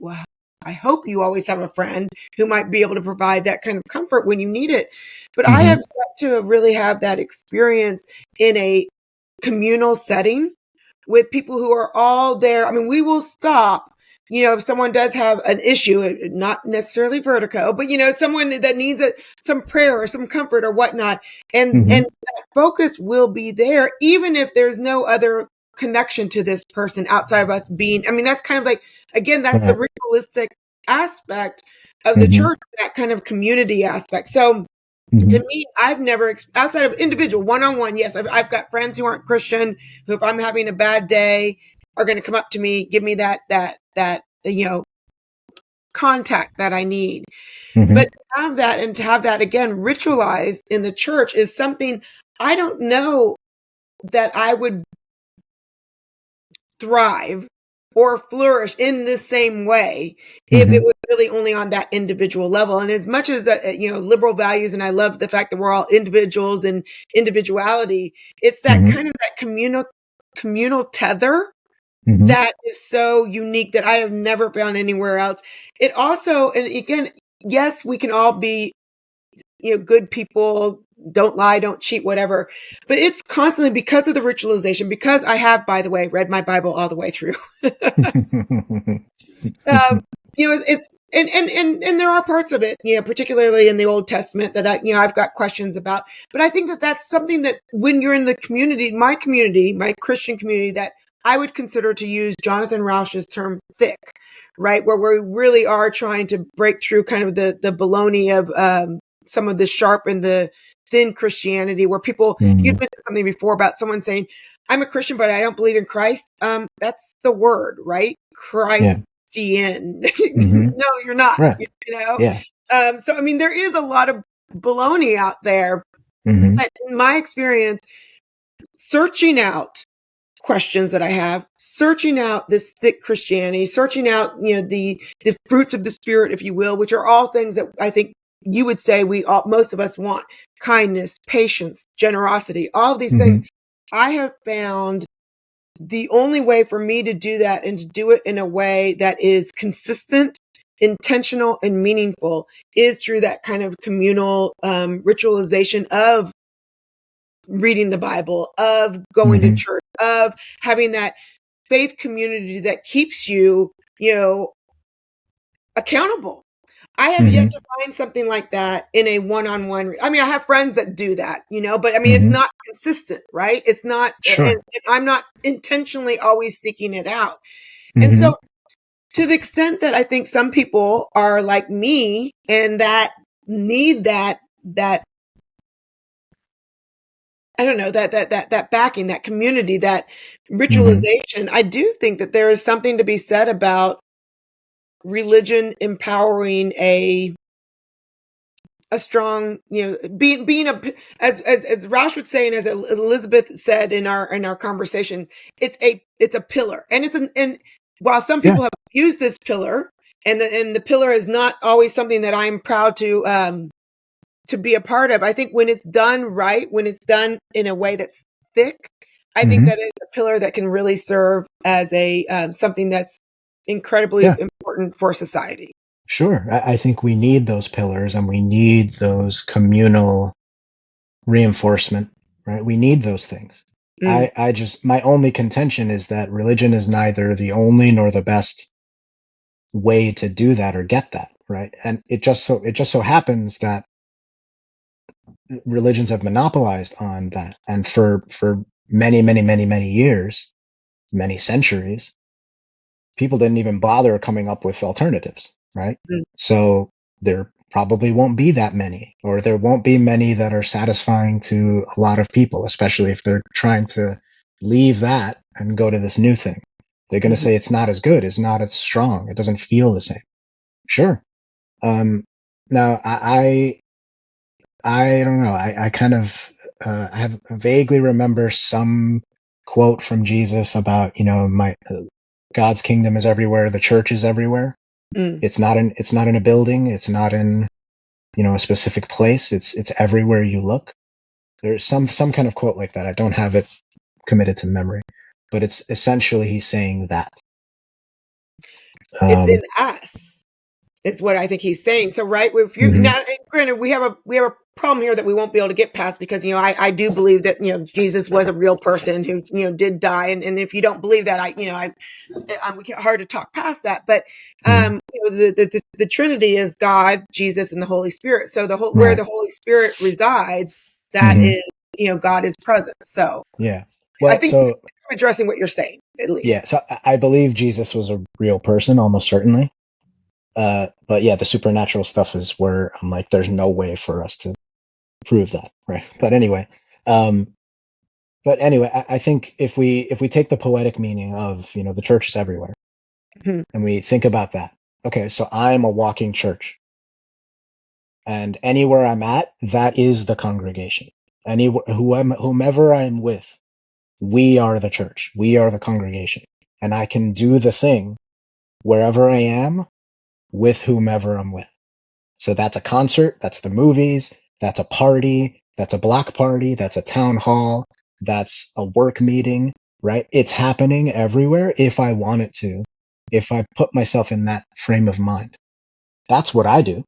well, I hope you always have a friend who might be able to provide that kind of comfort when you need it. But I have got to really have that experience in a communal setting with people who are all there. I mean, we will stop, you know, if someone does have an issue, not necessarily vertigo, but, you know, someone that needs some prayer or some comfort or whatnot. And that focus will be there, even if there's no other connection to this person outside of us being, I mean, that's kind of like, again, that's the ritualistic aspect of the church, that kind of community aspect. So to me, I've never, outside of individual one-on-one, yes, I've got friends who aren't Christian, who, if I'm having a bad day, are going to come up to me, give me that, you know, contact that I need. But to have that, and to have that again ritualized in the church, is something I don't know that I would thrive or flourish in the same way if it was really only on that individual level. And as much as you know, liberal values, and I love the fact that we're all individuals and individuality, it's that kind of that communal tether that is so unique that I have never found anywhere else. It also, and again, yes, we can all be, you know, good people, don't lie, don't cheat, whatever. But it's constantly, because of the ritualization, because I have, by the way, read my Bible all the way through. You know, it's, and there are parts of it, you know, particularly in the Old Testament that I've got questions about. But I think that that's something that when you're in the community, my Christian community, that I would consider, to use Jonathan Rauch's term, thick, right? Where we really are trying to break through kind of the baloney of some of the sharp and the thin Christianity, where people, you mentioned something before about someone saying, I'm a Christian, but I don't believe in Christ. That's the word, right? Christian. No, you're not, right. You know? So, I mean, there is a lot of baloney out there. But in my experience, searching out questions that I have, searching out this thick Christianity, searching out, you know, the fruits of the Spirit, if you will, which are all things that I think you would say most of us want: kindness, patience, generosity, all of these things. I have found the only way for me to do that, and to do it in a way that is consistent, intentional, and meaningful, is through that kind of communal ritualization of reading the Bible, of going to church, of having that faith community that keeps you, you know, accountable. I have yet to find something like that in a one-on-one. I mean, I have friends that do that, you know, but I mean, it's not consistent, right? It's not, and I'm not intentionally always seeking it out. And so, to the extent that I think some people are like me and that need that I don't know, that backing, that community, that Mm-hmm. ritualization. I do think that there is something to be said about religion empowering a strong, being as Roush would say, and as Elizabeth said in our conversation, it's a pillar, and and while some people have used this pillar, and the pillar is not always something that I'm proud to be a part of. I think when it's done right, when it's done in a way that's thick, I think that is a pillar that can really serve as a something that's incredibly important for society. Sure. I think we need those pillars and we need those communal reinforcement, right? We need those things. My only contention is that religion is neither the only nor the best way to do that or get that, right? And it just so happens that religions have monopolized on that. And for many, many, many, many years, many centuries, people didn't even bother coming up with alternatives, right? So there probably won't be that many, or there won't be many that are satisfying to a lot of people, especially if they're trying to leave that and go to this new thing. They're going to say it's not as good, it's not as strong, it doesn't feel the same. Sure. Now I don't know. I kind of I vaguely remember some quote from Jesus about my God's kingdom is everywhere, the church is everywhere. It's not in a building, it's not in a specific place. It's everywhere you look. There's some kind of quote like that. I don't have it committed to memory, but it's essentially he's saying that it's in us. Is what I think he's saying. So, right, if you're now, granted, we have a problem here that we won't be able to get past because I do believe that Jesus was a real person who did die, and if you don't believe that, I'm hard to talk past that. But the Trinity is God, Jesus, and the Holy Spirit. So where the Holy Spirit resides, that is God is present. So yeah, well, I think I'm addressing what you're saying at least. Yeah, so I believe Jesus was a real person, almost certainly. But yeah, the supernatural stuff is where I'm like, there's no way for us to prove that, right? But anyway, I think if we take the poetic meaning of the church is everywhere, and we think about that, okay, so I'm a walking church, and anywhere I'm at, that is the congregation. Whomever I'm with, we are the church, we are the congregation, and I can do the thing wherever I am with whomever I'm with. So that's a concert, that's the movies, that's a party, that's a block party, that's a town hall, that's a work meeting, right? It's happening everywhere if I want it to, if I put myself in that frame of mind. That's what I do,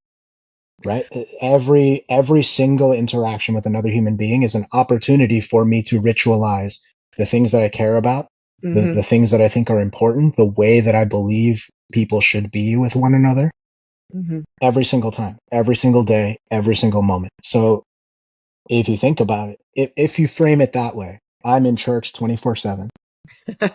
right? Every single interaction with another human being is an opportunity for me to ritualize the things that I care about, the things that I think are important, the way that I believe people should be with one another. Every single time, every single day, every single moment. So if you think about it, if you frame it that way, I'm in church 24/7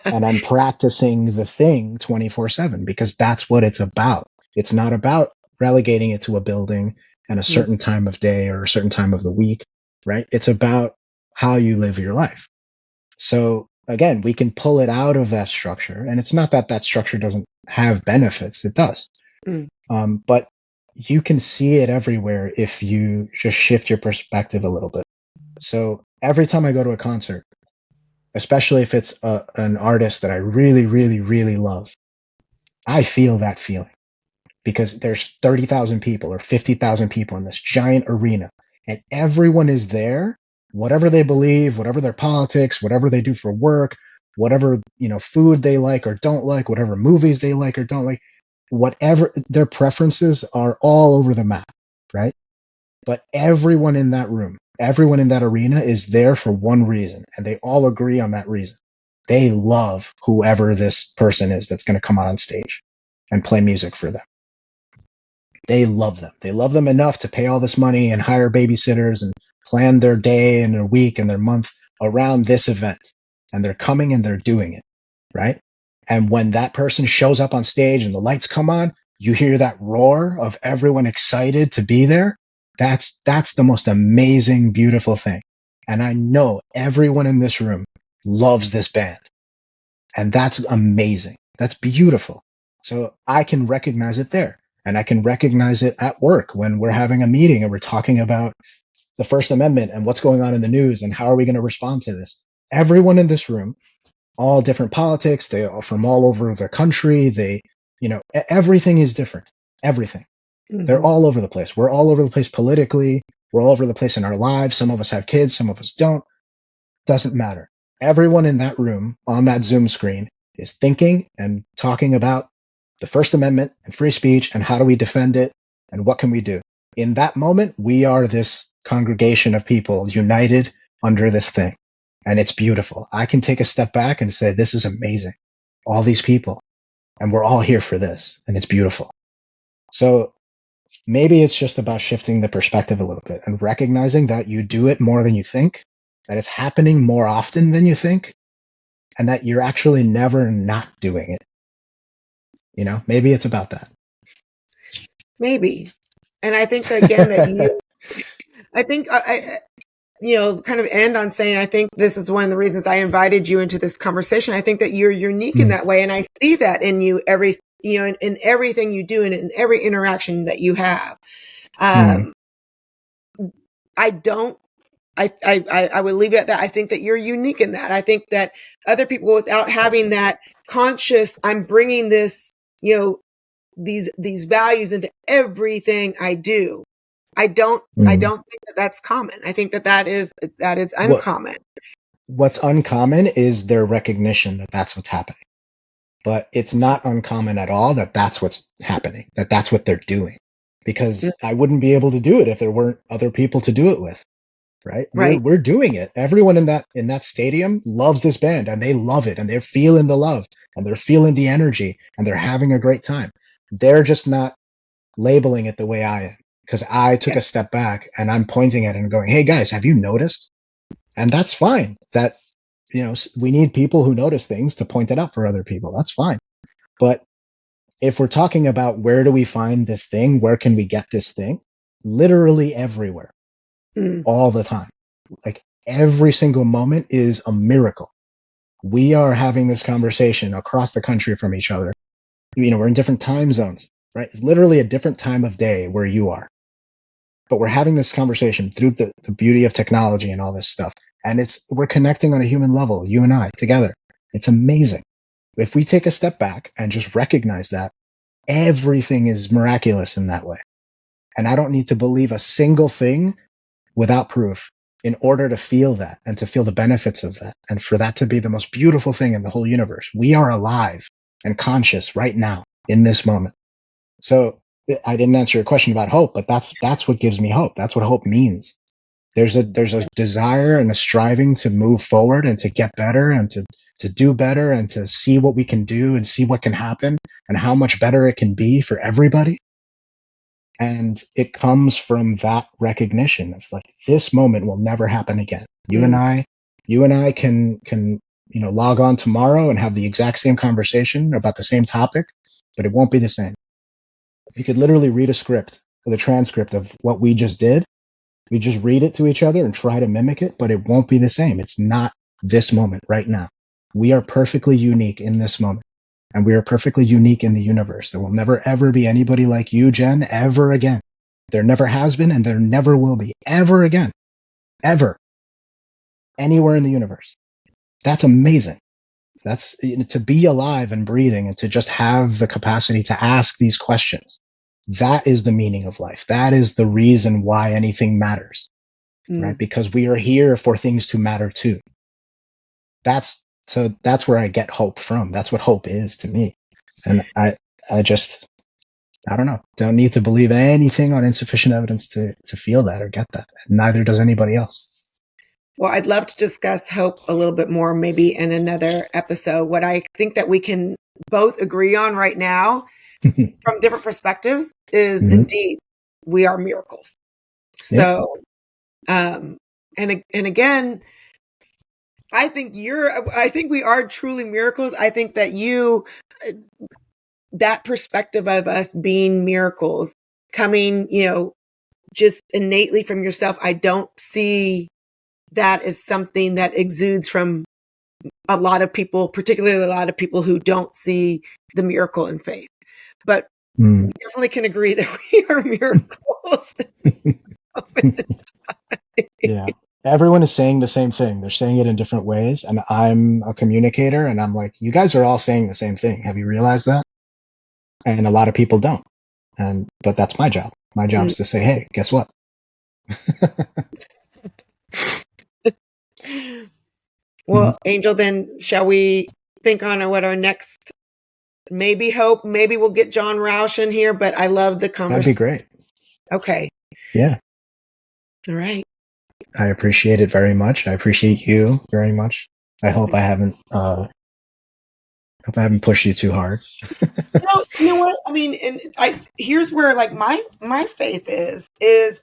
and I'm practicing the thing 24/7 because that's what it's about. It's not about relegating it to a building and a certain time of day or a certain time of the week, right? It's about how you live your life. So again, we can pull it out of that structure, and it's not that structure doesn't have benefits. It does. But you can see it everywhere if you just shift your perspective a little bit. So every time I go to a concert, especially if it's an artist that I really, really, really love, I feel that feeling because there's 30,000 people or 50,000 people in this giant arena, and everyone is there, whatever they believe, whatever their politics, whatever they do for work, whatever food they like or don't like, whatever movies they like or don't like, whatever their preferences are, all over the map, right? But everyone in that room, everyone in that arena is there for one reason, and they all agree on that reason. They love whoever this person is that's going to come out on stage and play music for them. They love them. They love them enough to pay all this money and hire babysitters and plan their day and their week and their month around this event. And they're coming and they're doing it, right? And when that person shows up on stage and the lights come on, you hear that roar of everyone excited to be there. That's the most amazing, beautiful thing. And I know everyone in this room loves this band. And that's amazing. That's beautiful. So I can recognize it there. And I can recognize it at work when we're having a meeting and we're talking about the First Amendment and what's going on in the news and how are we going to respond to this. Everyone in this room, all different politics, they are from all over the country. Everything is different. Everything. They're all over the place. We're all over the place politically. We're all over the place in our lives. Some of us have kids. Some of us don't. Doesn't matter. Everyone in that room on that Zoom screen is thinking and talking about the First Amendment and free speech and how do we defend it and what can we do. In that moment, we are this congregation of people united under this thing. And it's beautiful. I can take a step back and say, this is amazing. All these people. And we're all here for this. And it's beautiful. So maybe it's just about shifting the perspective a little bit and recognizing that you do it more than you think, that it's happening more often than you think, and that you're actually never not doing it. Maybe it's about that. Maybe. And I think, again, that kind of end on saying, I think this is one of the reasons I invited you into this conversation. I think that you're unique in that way. And I see that in you in everything you do and in every interaction that you have. I would leave it at that. I think that you're unique in that. I think that other people, without having that conscious, I'm bringing this, these values into everything I do. I don't think that that's common. I think that is uncommon. What's uncommon is their recognition that that's what's happening. But it's not uncommon at all that that's what's happening, that that's what they're doing. Because I wouldn't be able to do it if there weren't other people to do it with. Right? We're doing it. Everyone in that stadium loves this band and they love it and they're feeling the love and they're feeling the energy and they're having a great time. They're just not labeling it the way I am because I took a step back and I'm pointing at it and going, hey guys, have you noticed? And that's fine. That, we need people who notice things to point it out for other people. That's fine. But if we're talking about where do we find this thing, where can we get this thing? Literally everywhere. All the time. Like every single moment is a miracle. We are having this conversation across the country from each other. We're in different time zones, right? It's literally a different time of day where you are. But we're having this conversation through the beauty of technology and all this stuff. And we're connecting on a human level, you and I together. It's amazing. If we take a step back and just recognize that everything is miraculous in that way. And I don't need to believe a single thing without proof in order to feel that and to feel the benefits of that. And for that to be the most beautiful thing in the whole universe. We are alive and conscious right now in this moment. So I didn't answer your question about hope, but that's what gives me hope. That's what hope means. There's a desire and a striving to move forward and to get better and to do better and to see what we can do and see what can happen and how much better it can be for everybody. And it comes from that recognition of like, this moment will never happen again. You and I can, log on tomorrow and have the exact same conversation about the same topic, but it won't be the same. We could literally read a script or the transcript of what we just did. We just read it to each other and try to mimic it, but it won't be the same. It's not this moment right now. We are perfectly unique in this moment. And we are perfectly unique in the universe. There will never, ever be anybody like you, Jen, ever again. There never has been and there never will be ever again. Ever. Anywhere in the universe. That's amazing. That's to be alive and breathing and to just have the capacity to ask these questions. That is the meaning of life. That is the reason why anything matters. Right? Because we are here for things to matter too. That's where I get hope from. That's what hope is to me. And I don't know. Don't need to believe anything on insufficient evidence to feel that or get that. Neither does anybody else. Well, I'd love to discuss hope a little bit more, maybe in another episode. What I think that we can both agree on right now from different perspectives is indeed we are miracles. So, and again, I think we are truly miracles. I think that that perspective of us being miracles coming, just innately from yourself. I don't see that is something that exudes from a lot of people, particularly a lot of people who don't see the miracle in faith. But we definitely can agree that we are miracles. Yeah. Everyone is saying the same thing. They're saying it in different ways. And I'm a communicator and I'm like, you guys are all saying the same thing. Have you realized that? And a lot of people don't. But that's my job. My job is to say, hey, guess what? Well, Angel, then shall we think on what our next, maybe we'll get John Roush in here, but I love the conversation. That'd be great. Okay. Yeah. All right. I appreciate it very much. I appreciate you very much. I hope I haven't pushed you too hard. No, you know what? I mean, and here's where like my faith is,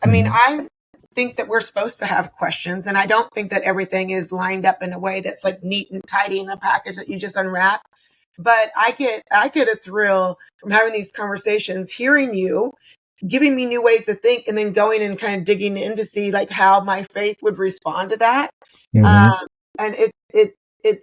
I mean, I think that we're supposed to have questions, and I don't think that everything is lined up in a way that's like neat and tidy in a package that you just unwrap. But I get a thrill from having these conversations, hearing you, giving me new ways to think, and then going and kind of digging in to see like how my faith would respond to that. And it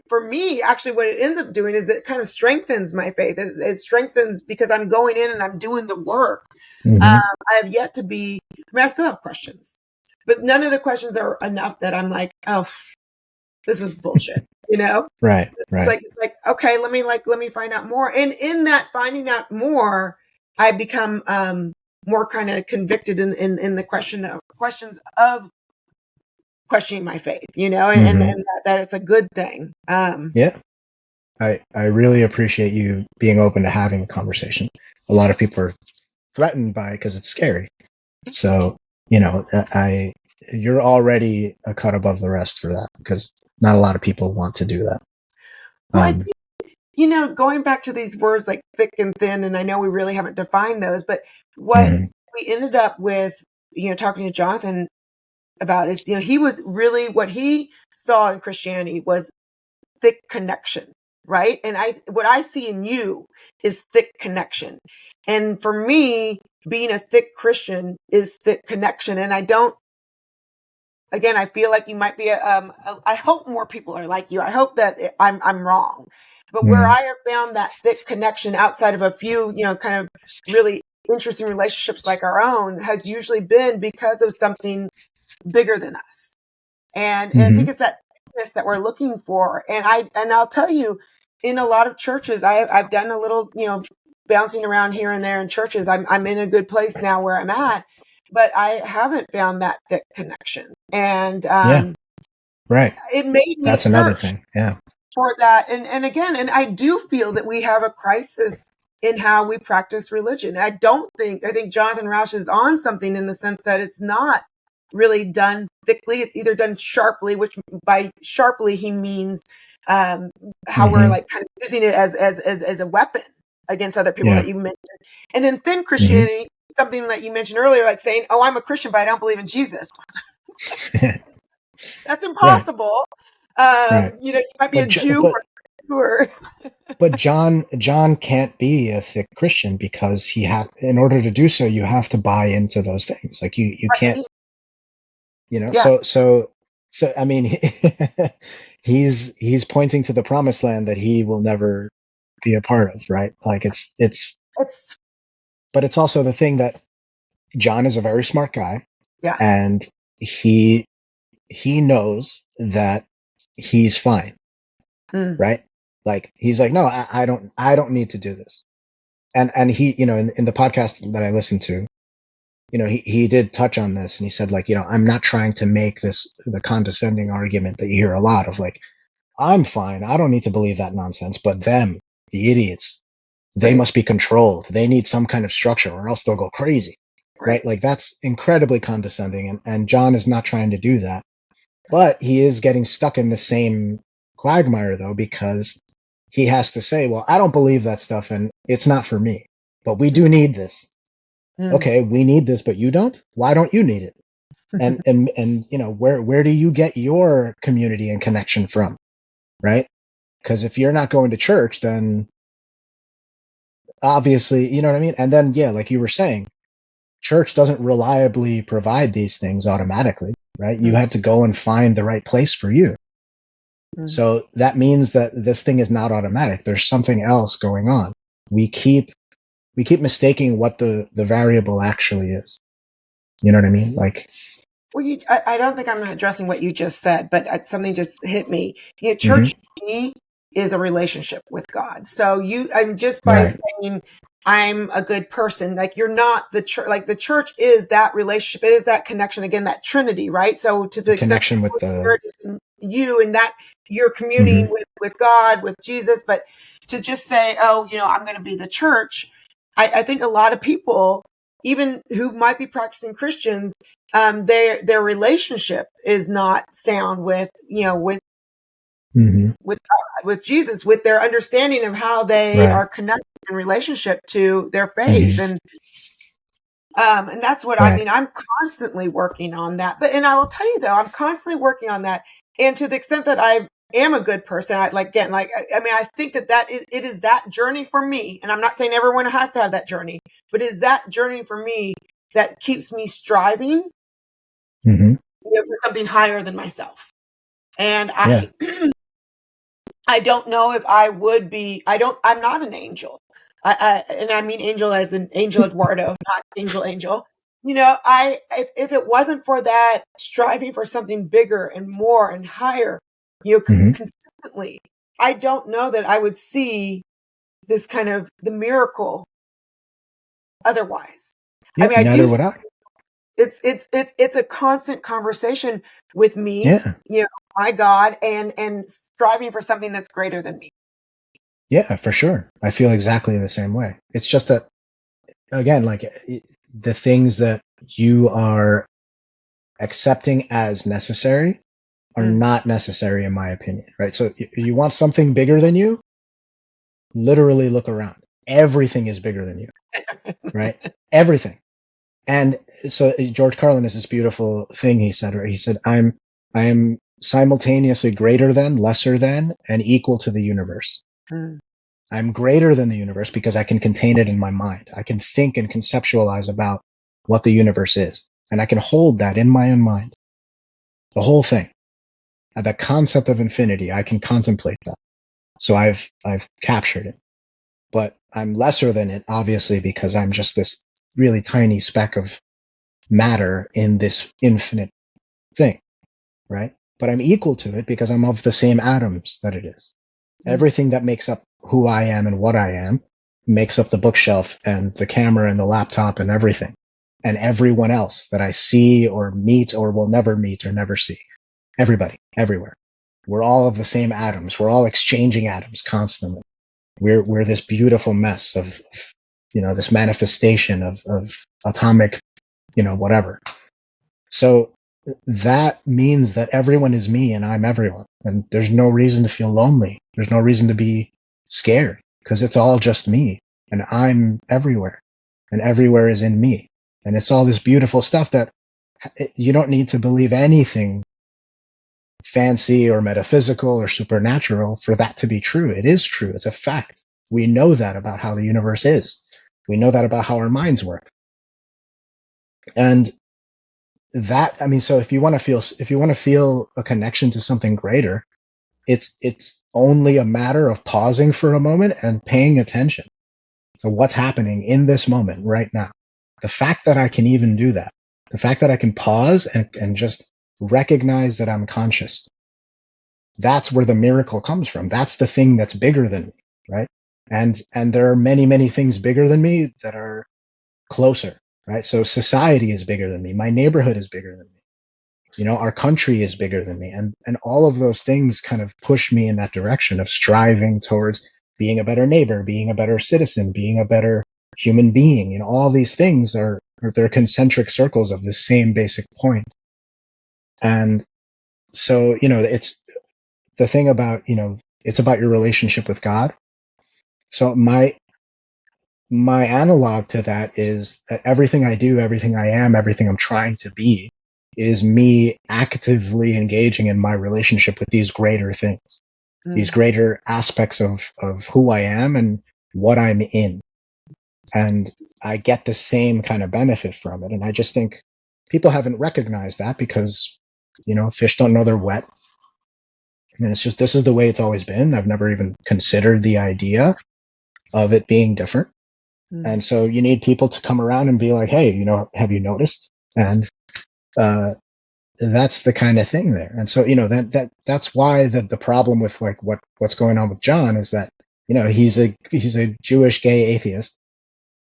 for me, actually, what it ends up doing is it kind of strengthens my faith. It strengthens because I'm going in and I'm doing the work. I have yet to be. I mean, I still have questions, but none of the questions are enough that I'm like, oh, this is bullshit. You know, right? It's like okay, let me find out more. And in that finding out more, I become more kind of convicted in the questions of questioning my faith, you know, and that it's a good thing. Yeah. I really appreciate you being open to having a conversation. A lot of people are threatened by it because it's scary. So, you know, you're already a cut above the rest for that because not a lot of people want to do that. Well, I think, you know, going back to these words like thick and thin, and I know we really haven't defined those, but what we ended up with, you know, talking to Jonathan about is, you know, he was really, what he saw in Christianity was thick connection, right? And what I see in you is thick connection. And for me, being a thick Christian is thick connection. And I don't, again, I feel like you might be I hope more people are like you. I hope that I'm wrong. But where I have found that thick connection outside of a few, you know, kind of really interesting relationships like our own has usually been because of something bigger than us. And I think it's that thickness that we're looking for. And I'll tell you, in a lot of churches, I've done a little, you know, bouncing around here and there in churches. I'm in a good place now where I'm at, but I haven't found that thick connection. And right. It made me That's another thing. Yeah. For that. And again, and I do feel that we have a crisis in how we practice religion. I think Jonathan Roush is on something in the sense that it's not really done thickly. It's either done sharply, which by sharply he means how we're like kind of using it as a weapon against other people that you mentioned. And then thin Christianity, something that you mentioned earlier, like saying, "Oh, I'm a Christian, but I don't believe in Jesus." That's impossible. You know, you might be a Jew or but John can't be a thick Christian because in order to do so, you have to buy into those things. Like you can't, you know, so I mean, he's pointing to the promised land that he will never be a part of, right? Like but it's also the thing that John is a very smart guy. Yeah. And he knows that he's fine. Right? Like he's like, no, I don't need to do this. And he, you know, in the podcast that I listened to, you know, he did touch on this and he said like, you know, I'm not trying to make the condescending argument that you hear a lot of like, I'm fine. I don't need to believe that nonsense, but them, the idiots, they must be controlled. They need some kind of structure or else they'll go crazy. Right? Like that's incredibly condescending. And John is not trying to do that, but he is getting stuck in the same quagmire though, because he has to say, well, I don't believe that stuff and it's not for me, but we do need this. Okay, we need this, but you don't? Why don't you need it? And you know, where do you get your community and connection from? Right? Because if you're not going to church, then obviously, you know what I mean? And then, yeah, like you were saying, church doesn't reliably provide these things automatically. right? You had to go and find the right place for you. So that means that this thing is not automatic. There's something else going on. We keep mistaking what the variable actually is. You know what I mean? Like, well, I don't think I'm addressing what you just said, but something just hit me. Church to me is a relationship with God. So I'm just by saying I'm a good person, like you're not the church. Like the church is that relationship. It is that connection again, that Trinity, right? So to the extent connection with the Spirit is in you, and that you're communing with God, with Jesus, but to just say, oh, I'm going to be the church. I think a lot of people, even who might be practicing Christians, their relationship is not sound with God, with Jesus, with their understanding of how they are connected in relationship to their faith. And that's what I mean. I'm constantly working on that. And I will tell you though, I'm constantly working on that. And to the extent that I am a good person, I think that it is that journey for me. And I'm not saying everyone has to have that journey, but is that journey for me that keeps me striving for something higher than myself. And I don't know if I would be. I'm not an angel. And I mean angel as in Angel Eduardo, not Angel. If it wasn't for that striving for something bigger and more and higher, consistently, I don't know that I would see this kind of the miracle otherwise. Yeah, I neither would I. It's a constant conversation with me, my God, and striving for something that's greater than me. Yeah, for sure. I feel exactly the same way. It's just that, again, like the things that you are accepting as necessary are not necessary, in my opinion, right? So you want something bigger than you, literally look around. Everything is bigger than you, right? Everything. And so George Carlin has this beautiful thing he said, where he said, I am simultaneously greater than, lesser than, and equal to the universe. I'm greater than the universe because I can contain it in my mind. I can think and conceptualize about what the universe is. And I can hold that in my own mind. The whole thing. And the concept of infinity, I can contemplate that. So I've captured it. But I'm lesser than it, obviously, because I'm just this really tiny speck of matter in this infinite thing, right? But I'm equal to it because I'm of the same atoms that it is. Everything that makes up who I am and what I am makes up the bookshelf and the camera and the laptop and everything. And everyone else that I see or meet or will never meet or never see. Everybody, everywhere. We're all of the same atoms. We're all exchanging atoms constantly. We're this beautiful mess of this manifestation of atomic, whatever. So that means that everyone is me and I'm everyone. And there's no reason to feel lonely. There's no reason to be scared because it's all just me and I'm everywhere and everywhere is in me. And it's all this beautiful stuff that you don't need to believe anything fancy or metaphysical or supernatural for that to be true. It is true. It's a fact. We know that about how the universe is. We know that about how our minds work. And that, so if you want to feel a connection to something greater, it's only a matter of pausing for a moment and paying attention to what's happening in this moment right now. The fact that I can even do that, the fact that I can pause and just recognize that I'm conscious, that's where the miracle comes from. That's the thing that's bigger than me, right? And there are many, many things bigger than me that are closer, right? So society is bigger than me. My neighborhood is bigger than me. Our country is bigger than me. And all of those things kind of push me in that direction of striving towards being a better neighbor, being a better citizen, being a better human being. All these things they're concentric circles of the same basic point. And so, it's the thing about, it's about your relationship with God. So my analog to that is that everything I do, everything I am, everything I'm trying to be is me actively engaging in my relationship with these greater things, these greater aspects of who I am and what I'm in. And I get the same kind of benefit from it. And I just think people haven't recognized that because fish don't know they're wet. And it's just, this is the way it's always been. I've never even considered the idea of it being different. Mm-hmm. And so you need people to come around and be like, hey, have you noticed? And that's the kind of thing there. And so, that's why the problem with like what's going on with John is that, he's a Jewish gay atheist.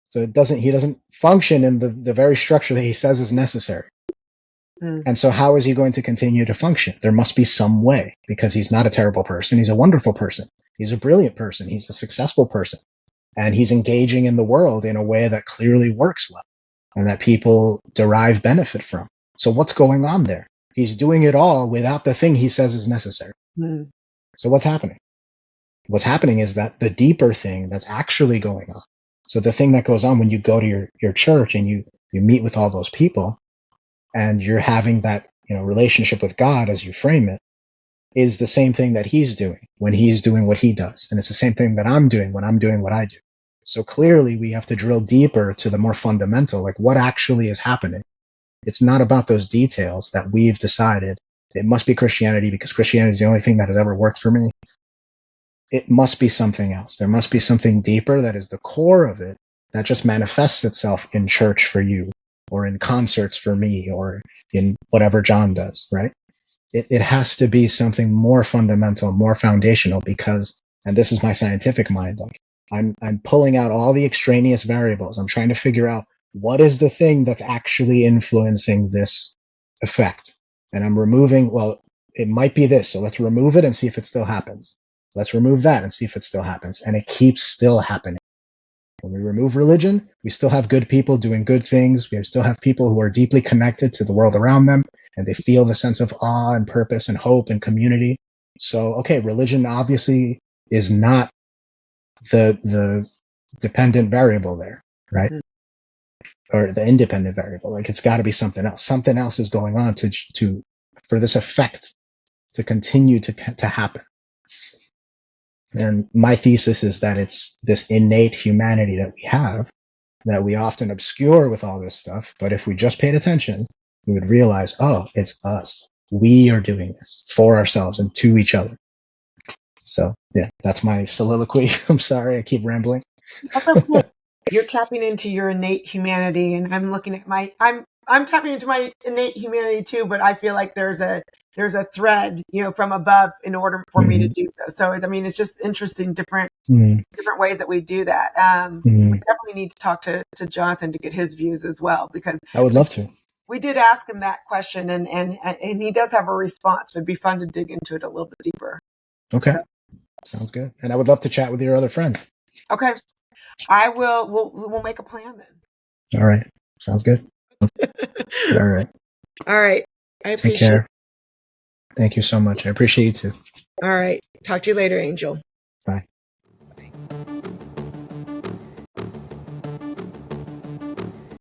So he doesn't function in the very structure that he says is necessary. Mm. And so how is he going to continue to function? There must be some way, because he's not a terrible person. He's a wonderful person. He's a brilliant person. He's a successful person. And he's engaging in the world in a way that clearly works well and that people derive benefit from. So what's going on there? He's doing it all without the thing he says is necessary. Mm. So what's happening? What's happening is that the deeper thing that's actually going on. So the thing that goes on when you go to your church and you meet with all those people and you're having that, relationship with God as you frame it, is the same thing that he's doing when he's doing what he does. And it's the same thing that I'm doing when I'm doing what I do. So clearly we have to drill deeper to the more fundamental, like what actually is happening. It's not about those details that we've decided it must be Christianity because Christianity is the only thing that has ever worked for me. It must be something else. There must be something deeper that is the core of it that just manifests itself in church for you or in concerts for me or in whatever John does, right? It has to be something more fundamental, more foundational because, and this is my scientific mind, like I'm pulling out all the extraneous variables. I'm trying to figure out what is the thing that's actually influencing this effect. And I'm removing, well, it might be this. So let's remove it and see if it still happens. Let's remove that and see if it still happens. And it keeps still happening. When we remove religion, we still have good people doing good things. We still have people who are deeply connected to the world around them, and they feel the sense of awe and purpose and hope and community. So, okay, religion obviously is not the dependent variable there, right? Mm-hmm. Or the independent variable. Like it's got to be something else. Something else is going on for this effect to continue to happen. And my thesis is that it's this innate humanity that we have that we often obscure with all this stuff. But if we just paid attention, we would realize, oh, it's us. We are doing this for ourselves and to each other. So, yeah, that's my soliloquy. I'm sorry, I keep rambling. That's okay. You're tapping into your innate humanity, and I'm looking at I'm tapping into my innate humanity too, but I feel like there's a thread, from above in order for me to do so. So, I mean, it's just interesting, different ways that we do that. We definitely need to talk to Jonathan to get his views as well, because I would love to. We did ask him that question and he does have a response. It'd be fun to dig into it a little bit deeper. Okay. So. Sounds good. And I would love to chat with your other friends. Okay. I will. We'll make a plan then. All right. Sounds good. All right. All right. I appreciate it. Take care. Thank you so much. I appreciate you too. All right. Talk to you later, Angel. Bye.